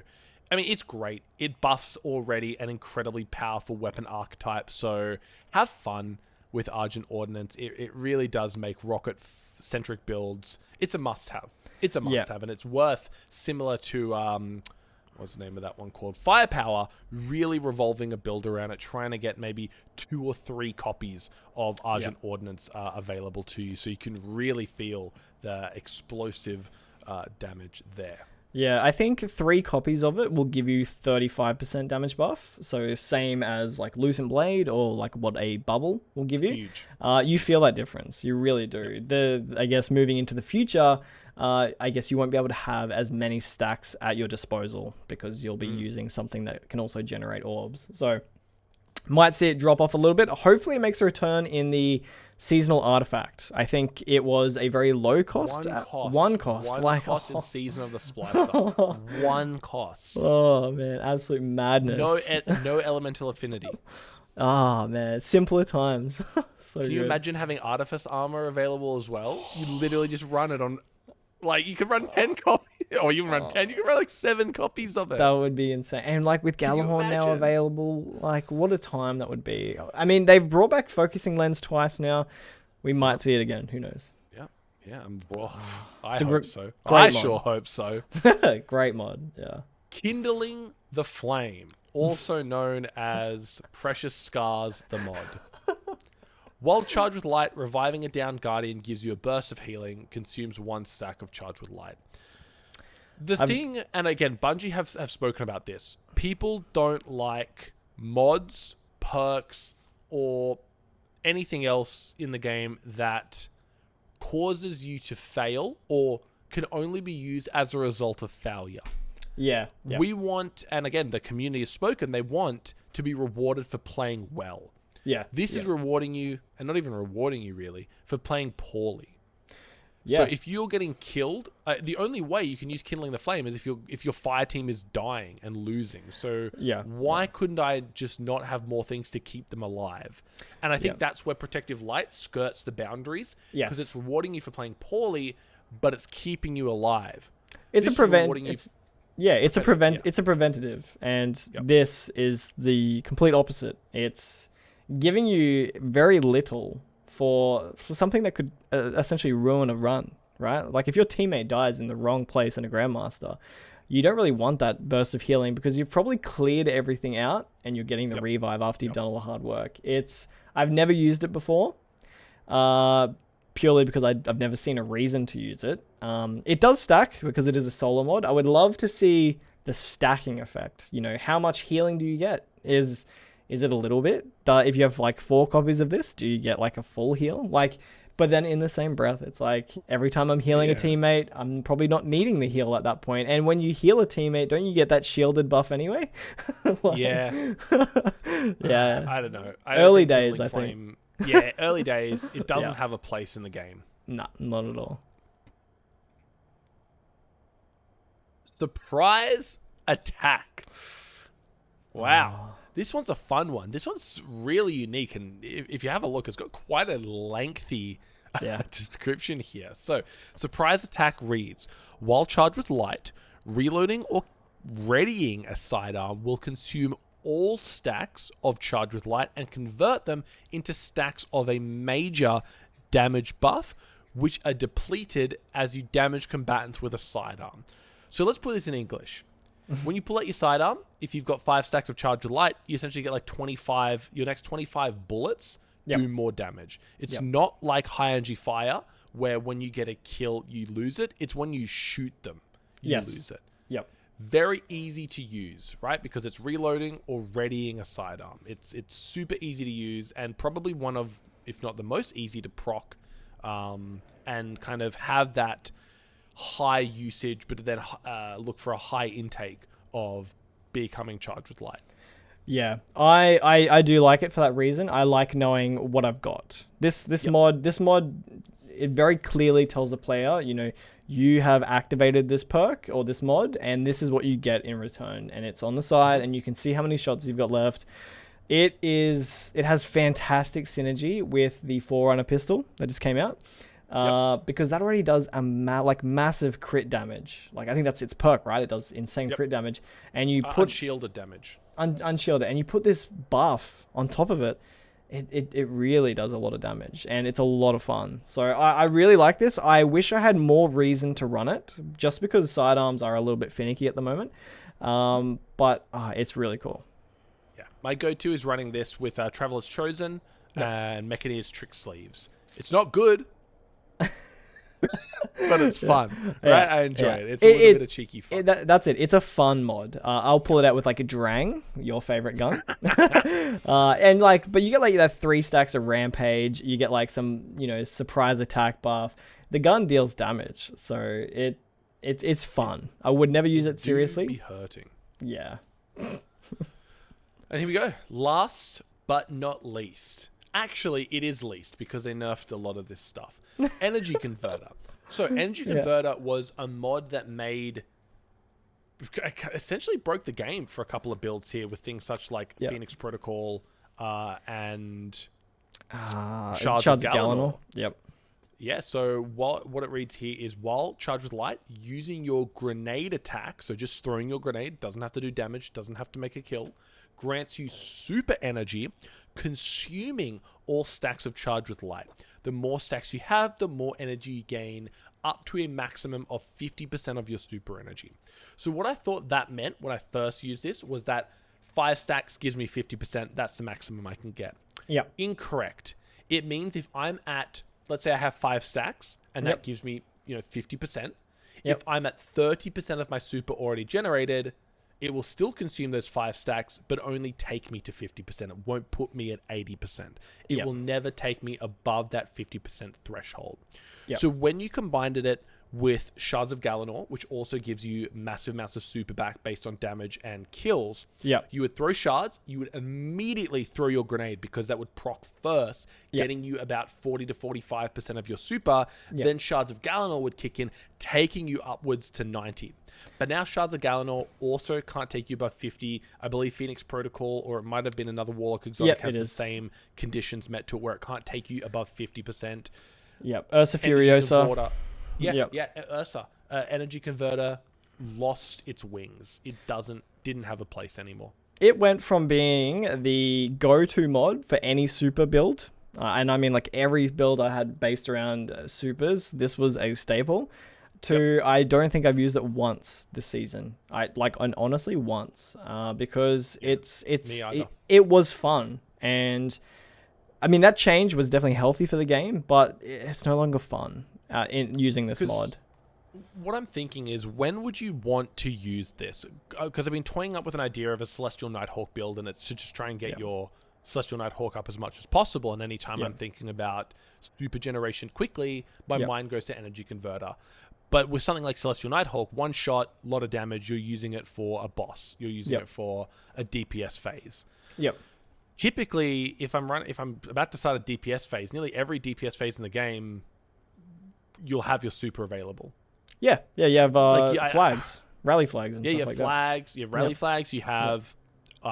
I mean, it's great. It buffs already an incredibly powerful weapon archetype. So, have fun with Argent Ordnance. It really does make rocket-centric builds. It's a must-have. It's a must-have, and it's worth, similar to... what's the name of that one called? Firepower, really revolving a build around it, trying to get maybe 2 or 3 copies of Argent Ordnance available to you, so you can really feel the explosive damage there. Yeah, I think 3 copies of it will give you 35% damage buff. So same as like Lucent Blade or like what a bubble will give you. Huge. You feel that difference. You really do. I guess moving into the future, I guess you won't be able to have as many stacks at your disposal because you'll be using something that can also generate orbs. So might see it drop off a little bit. Hopefully it makes a return in the seasonal artifact. I think it was a very low cost. One cost in Season of the Splicer. One cost. Oh man, absolute madness. No elemental affinity. Ah, man, simpler times. Can you imagine having Artifice armor available as well? You literally just run it on... Like, you could run 10 copies. Or you can run 10. You can run, like, 7 copies of it. That would be insane. And, like, with Galahorn now available, like, what a time that would be. I mean, they've brought back Focusing Lens twice now. We might see it again. Who knows? Yeah. I hope so. I sure hope so. Great mod, yeah. Kindling the Flame, also known as Precious Scars the mod. While charged with light, reviving a downed guardian gives you a burst of healing, consumes 1 stack of charged with light. The thing, and again, Bungie have spoken about this. People don't like mods, perks, or anything else in the game that causes you to fail or can only be used as a result of failure. Yeah. We want, and again, the community has spoken, they want to be rewarded for playing well. Yeah. This is rewarding you, and not even rewarding you really, for playing poorly. Yeah. So if you're getting killed, the only way you can use Kindling the Flame is if your fire team is dying and losing. So why couldn't I just not have more things to keep them alive? And I think that's where Protective Light skirts the boundaries, because it's rewarding you for playing poorly, but it's keeping you alive. It's a preventative, and this is the complete opposite. It's giving you very little for something that could essentially ruin a run, right? Like if your teammate dies in the wrong place in a Grandmaster, you don't really want that burst of healing because you've probably cleared everything out and you're getting the revive after you've done all the hard work. I've never used it before, purely because I've never seen a reason to use it. It does stack because it is a solo mod. I would love to see the stacking effect. How much healing do you get? Is it a little bit? If you have like 4 copies of this, do you get like a full heal? But then in the same breath, it's like every time I'm healing a teammate, I'm probably not needing the heal at that point. And when you heal a teammate, don't you get that shielded buff anyway? Yeah. I don't know. Early days, I think. Yeah, early days. It doesn't have a place in the game. No, not at all. Surprise attack. Wow. This one's a fun one. This one's really unique, and if you have a look, it's got quite a lengthy description here. So, surprise attack reads, while charged with light, reloading or readying a sidearm will consume all stacks of Charge with Light and convert them into stacks of a major damage buff, which are depleted as you damage combatants with a sidearm. So let's put this in English. When you pull out your sidearm, if you've got 5 stacks of Charge with Light, you essentially get like 25, your next 25 bullets do more damage. It's not like high energy fire, where when you get a kill, you lose it. It's when you shoot them, you lose it. Yep. Very easy to use, right? Because it's reloading or readying a sidearm. It's super easy to use, and probably one of, if not the most easy to proc, and kind of have that high usage, but then look for a high intake of becoming Charged with Light. Yeah, I do like it for that reason. I like knowing what I've got. This mod, it very clearly tells the player, you know, you have activated this perk or this mod, and this is what you get in return. And it's on the side, and you can see how many shots you've got left. It has fantastic synergy with the Forerunner pistol that just came out. Because that already does a massive crit damage. Like, I think that's its perk, right? It does insane crit damage, and you put unshielded damage, unshielded, and you put this buff on top of it. It really does a lot of damage, and it's a lot of fun. So I really like this. I wish I had more reason to run it, just because sidearms are a little bit finicky at the moment. But it's really cool. Yeah, my go-to is running this with Traveler's Chosen and Mechanier's Trick Sleeves. It's not good. But it's fun, right? I enjoy it. It's a little bit of cheeky fun. That's it. It's a fun mod. I'll pull it out with like a Drang, your favorite gun, and but you get like that 3 stacks of Rampage. You get like some, surprise attack buff. The gun deals damage, so it's fun. I would never use it seriously. Be hurting. Yeah. And here we go. Last but not least. Actually, it is least because they nerfed a lot of this stuff. Energy Converter. So, Energy Converter was a mod that essentially broke the game for a couple of builds here with things such like Phoenix Protocol and Shards of Galanor. Yep. Yeah, so what it reads here is, while Charged with Light, using your grenade attack, so just throwing your grenade, doesn't have to do damage, doesn't have to make a kill, grants you super energy, consuming all stacks of Charged with Light. The more stacks you have, the more energy you gain, up to a maximum of 50% of your super energy. So what I thought that meant when I first used this was that 5 stacks gives me 50%. That's the maximum I can get. Yeah. Incorrect. It means if I'm at, let's say I have 5 stacks, and that gives me 50%. If I'm at 30% of my super already generated, it will still consume those 5 stacks, but only take me to 50%. It won't put me at 80%. It will never take me above that 50% threshold. So when you combined it with Shards of Galanor, which also gives you massive amounts of super back based on damage and kills, you would throw shards, you would immediately throw your grenade because that would proc first, getting you about 40 to 45% of your super. Then Shards of Galanor would kick in, taking you upwards to 90. But now Shards of Galanor also can't take you above 50. I believe Phoenix Protocol, or it might have been another Warlock Exotic, has the same conditions met to it where it can't take you above 50%. Ursa Furiosa. Ursa. Energy Converter lost its wings. It didn't have a place anymore. It went from being the go-to mod for any super build, and I mean like every build I had based around supers, this was a staple, to I don't think I've used it once this season. Honestly once, because it was fun, and I mean that change was definitely healthy for the game, but it's no longer fun in using this mod. What I'm thinking is, when would you want to use this? Because I've been toying up with an idea of a Celestial Nighthawk build, and it's to just try and get your Celestial Nighthawk up as much as possible. And anytime I'm thinking about super generation quickly, my mind goes to Energy Converter. But with something like Celestial Nighthawk, one shot, a lot of damage, you're using it for a boss. You're using it for a DPS phase. Typically, if I'm about to start a DPS phase, nearly every DPS phase in the game, you'll have your super available. You have flags, rally flags, and stuff you have like flags, you have rally flags, you have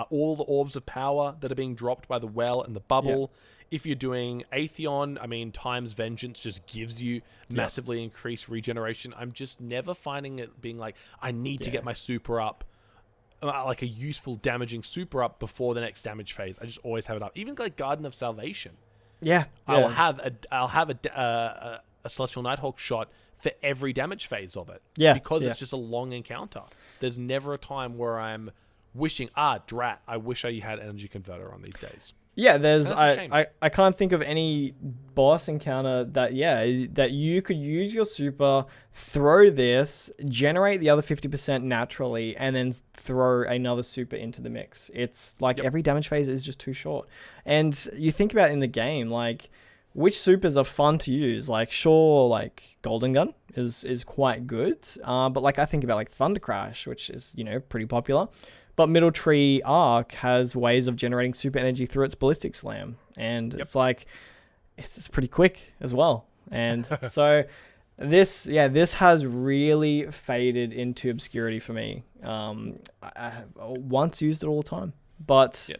all the orbs of power that are being dropped by the well and the bubble. If you're doing Atheon, I mean, Time's Vengeance just gives you massively increased regeneration. I'm just never finding it being like, I need to get my super up like a useful damaging super up before the next damage phase. I just always have it up. Even like Garden of Salvation. Yeah. I'll have a Celestial Nighthawk shot for every damage phase of it. Yeah. Because it's just a long encounter. There's never a time where I'm wishing, drat, I wish I had energy converter on these days. Yeah, I can't think of any boss encounter that you could use your super, throw this, generate the other 50% naturally, and then throw another super into the mix. It's like every damage phase is just too short. And you think about it in the game, like which supers are fun to use. Like sure, like Golden Gun is quite good. But like I think about like Thunder Crash, which is, pretty popular. But Middle Tree Arc has ways of generating super energy through its Ballistic Slam. And it's like, it's pretty quick as well. And so this has really faded into obscurity for me. I once used it all the time. But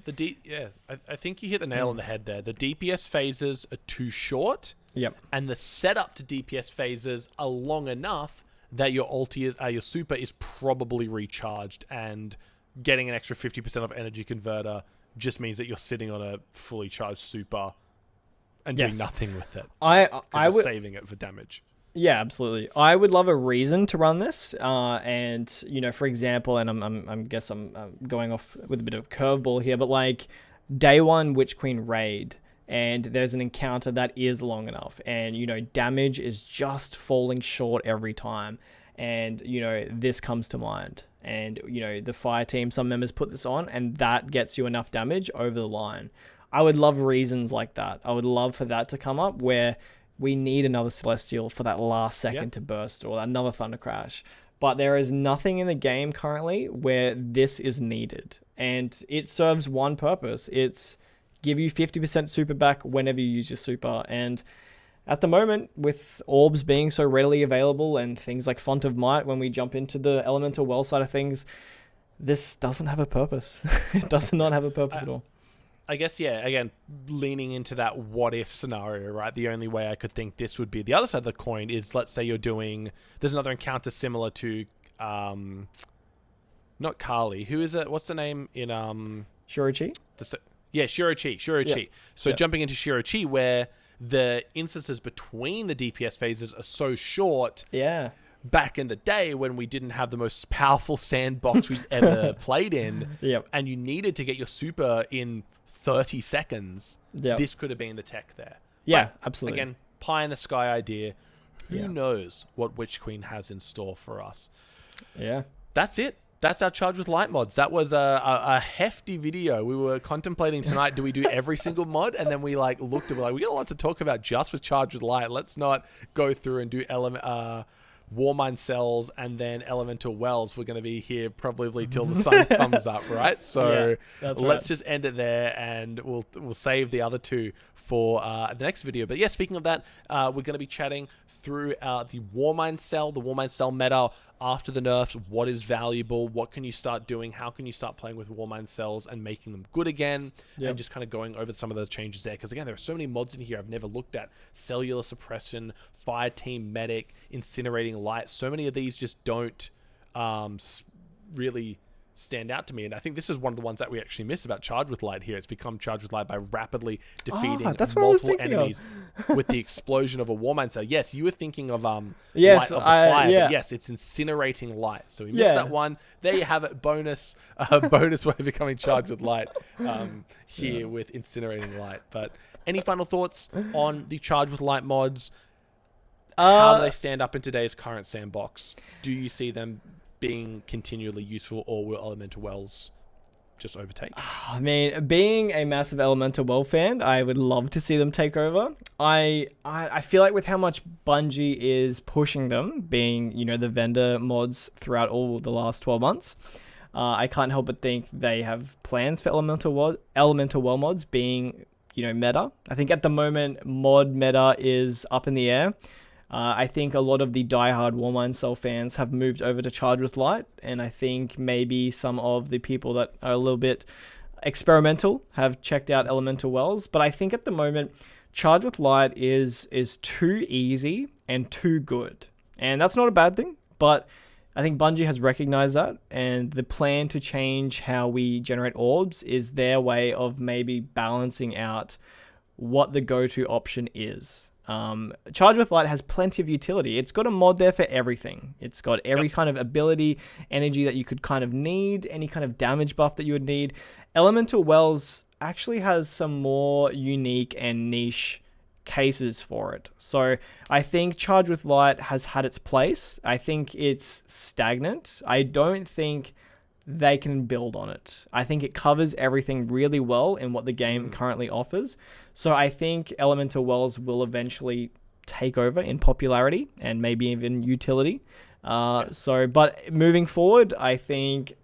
I think you hit the nail on the head there. The DPS phases are too short. Yep. And the setup to DPS phases are long enough that your your super is probably recharged, and getting an extra 50% of energy converter just means that you're sitting on a fully charged super and doing nothing with it. I would saving it for damage. Yeah, absolutely. I would love a reason to run this. And for example, and I'm going off with a bit of a curveball here, but like day one Witch Queen raid, and there's an encounter that is long enough, and damage is just falling short every time, and this comes to mind. And, the fire team, some members put this on, and that gets you enough damage over the line. I would love reasons like that. I would love for that to come up where we need another Celestial for that last second to burst, or another Thunder Crash. But there is nothing in the game currently where this is needed. And it serves one purpose. It's give you 50% super back whenever you use your super. And at the moment, with orbs being so readily available and things like Font of Might, when we jump into the Elemental Well side of things, this doesn't have a purpose. It does not have a purpose at all. I guess, again, leaning into that what-if scenario, right? The only way I could think this would be the other side of the coin is, let's say there's another encounter similar to, not Kali. Who is it? What's the name in... Shirochi? Shirochi. Yeah. So jumping into Shirochi, where the instances between the DPS phases are so short. Yeah. Back in the day when we didn't have the most powerful sandbox we've ever played in, and you needed to get your super in 30 seconds, this could have been the tech there. Yeah, but, absolutely. Again, pie in the sky idea. Who knows what Witch Queen has in store for us? Yeah. That's it. That's our Charge with Light mods. That was a hefty video. We were contemplating tonight, do we do every single mod? And then we looked at we got a lot to talk about just with Charge with Light. Let's not go through and do Warmine cells and then Elemental Wells. We're going to be here probably till the sun comes up, right? So let's just end it there, and we'll save the other two for the next video. But speaking of that, we're going to be chatting through the Warmine cell meta after the nerfs. What is valuable? What can you start doing? How can you start playing with Warmine cells and making them good again? And just kind of going over some of the changes there. Because again, there are so many mods in here I've never looked at. Cellular Suppression, Fire Team Medic, Incinerating Light. So many of these just don't really stand out to me, and I think this is one of the ones that we actually miss about Charge with Light here. It's become Charge with Light by rapidly defeating multiple enemies with the explosion of a Warmine cell. Yes, you were thinking of Light of the Fire, but yes, it's Incinerating Light. So we missed that one. There you have it. Bonus way of becoming Charge with Light here with Incinerating Light. But any final thoughts on the Charge with Light mods? How do they stand up in today's current sandbox? Do you see them being continually useful, or will Elemental Wells just overtake? I mean, being a massive Elemental Well fan, I would love to see them take over. I feel like with how much Bungie is pushing them, being, the vendor mods throughout all the last 12 months, I can't help but think they have plans for Elemental Well mods being, meta. I think at the moment, mod meta is up in the air. I think a lot of the diehard Warmine Cell fans have moved over to Charge with Light, and I think maybe some of the people that are a little bit experimental have checked out Elemental Wells. But I think at the moment, Charge with Light is too easy and too good. And that's not a bad thing, but I think Bungie has recognized that, and the plan to change how we generate orbs is their way of maybe balancing out what the go-to option is. Charge with Light has plenty of utility. It's got a mod there for everything. It's got every kind of ability, energy that you could kind of need, any kind of damage buff that you would need. Elemental Wells actually has some more unique and niche cases for it. So I think Charge with Light has had its place. I think it's stagnant. I don't think they can build on it. I think it covers everything really well in what the game currently offers. So I think Elemental Wells will eventually take over in popularity and maybe even utility. But moving forward, I think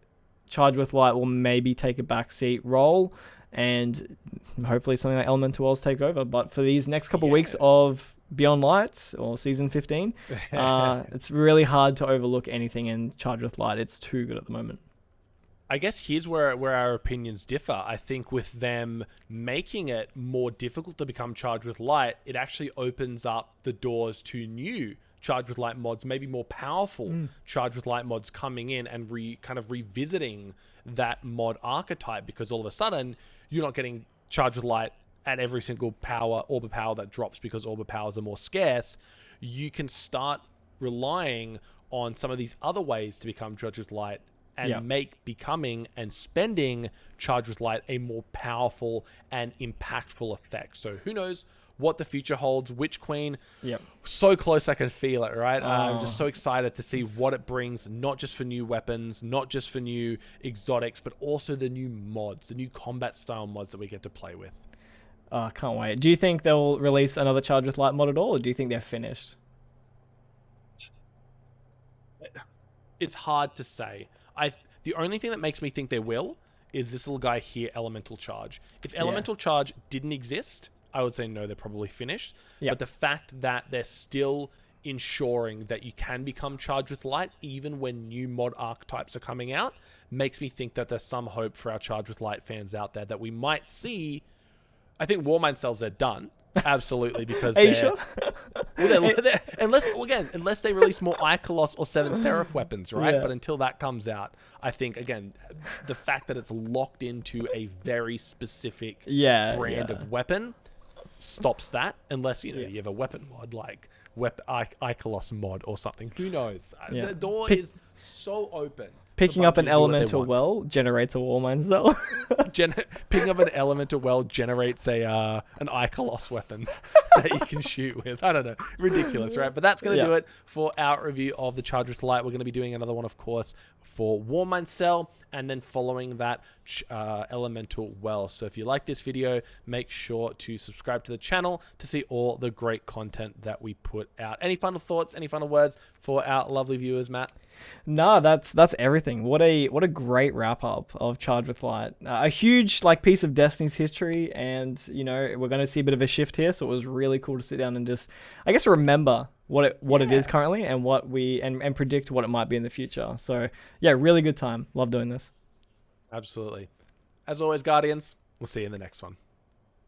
Charge with Light will maybe take a backseat role, and hopefully something like Elemental Wells take over. But for these next couple weeks of Beyond Light or Season 15, it's really hard to overlook anything in Charge with Light. It's too good at the moment. I guess here's where our opinions differ. I think with them making it more difficult to become Charged with Light, it actually opens up the doors to new Charged with Light mods, maybe more powerful Charged with Light mods coming in and kind of revisiting that mod archetype, because all of a sudden you're not getting Charged with Light at every single orb of power that drops because orb of powers are more scarce. You can start relying on some of these other ways to become Charged with Light and make becoming and spending Charge with Light a more powerful and impactful effect. So who knows what the future holds. Witch Queen, so close I can feel it, right? I'm just so excited to see what it brings, not just for new weapons, not just for new exotics, but also the new mods, the new combat style mods that we get to play with. I can't wait. Do you think they'll release another Charge with Light mod at all, or do you think they're finished? It's hard to say. The only thing that makes me think they will is this little guy here, Elemental Charge. If Elemental Charge didn't exist, I would say no, they're probably finished. But the fact that they're still ensuring that you can become Charged with Light even when new mod archetypes are coming out makes me think that there's some hope for our Charged with Light fans out there that we might see. I think Warmine sells they're done. Absolutely, because are you sure? Unless they release more Icolos or Seven Seraph weapons, right? But until that comes out, I think again the fact that it's locked into a very specific brand of weapon stops that. Unless you have a weapon mod like Icolos mod or something. Who knows? The door is so open. Picking up an elemental well generates a Warmine cell. Picking up an elemental well generates an Icolos weapon that you can shoot with. I don't know. Ridiculous, right? But that's going to do it for our review of the Charged with Light. We're going to be doing another one, of course, for Warmine Cell, and then following that, Elemental Well. So if you like this video, make sure to subscribe to the channel to see all the great content that we put out. Any final thoughts, any final words for our lovely viewers, Matt? No, that's everything. What a great wrap up of Charge with Light. A huge piece of Destiny's history, and we're going to see a bit of a shift here. So it was really cool to sit down and just, I guess, remember what it is currently and what and predict what it might be in the future. So yeah, really good time. Love doing this. Absolutely. As always, Guardians, we'll see you in the next one.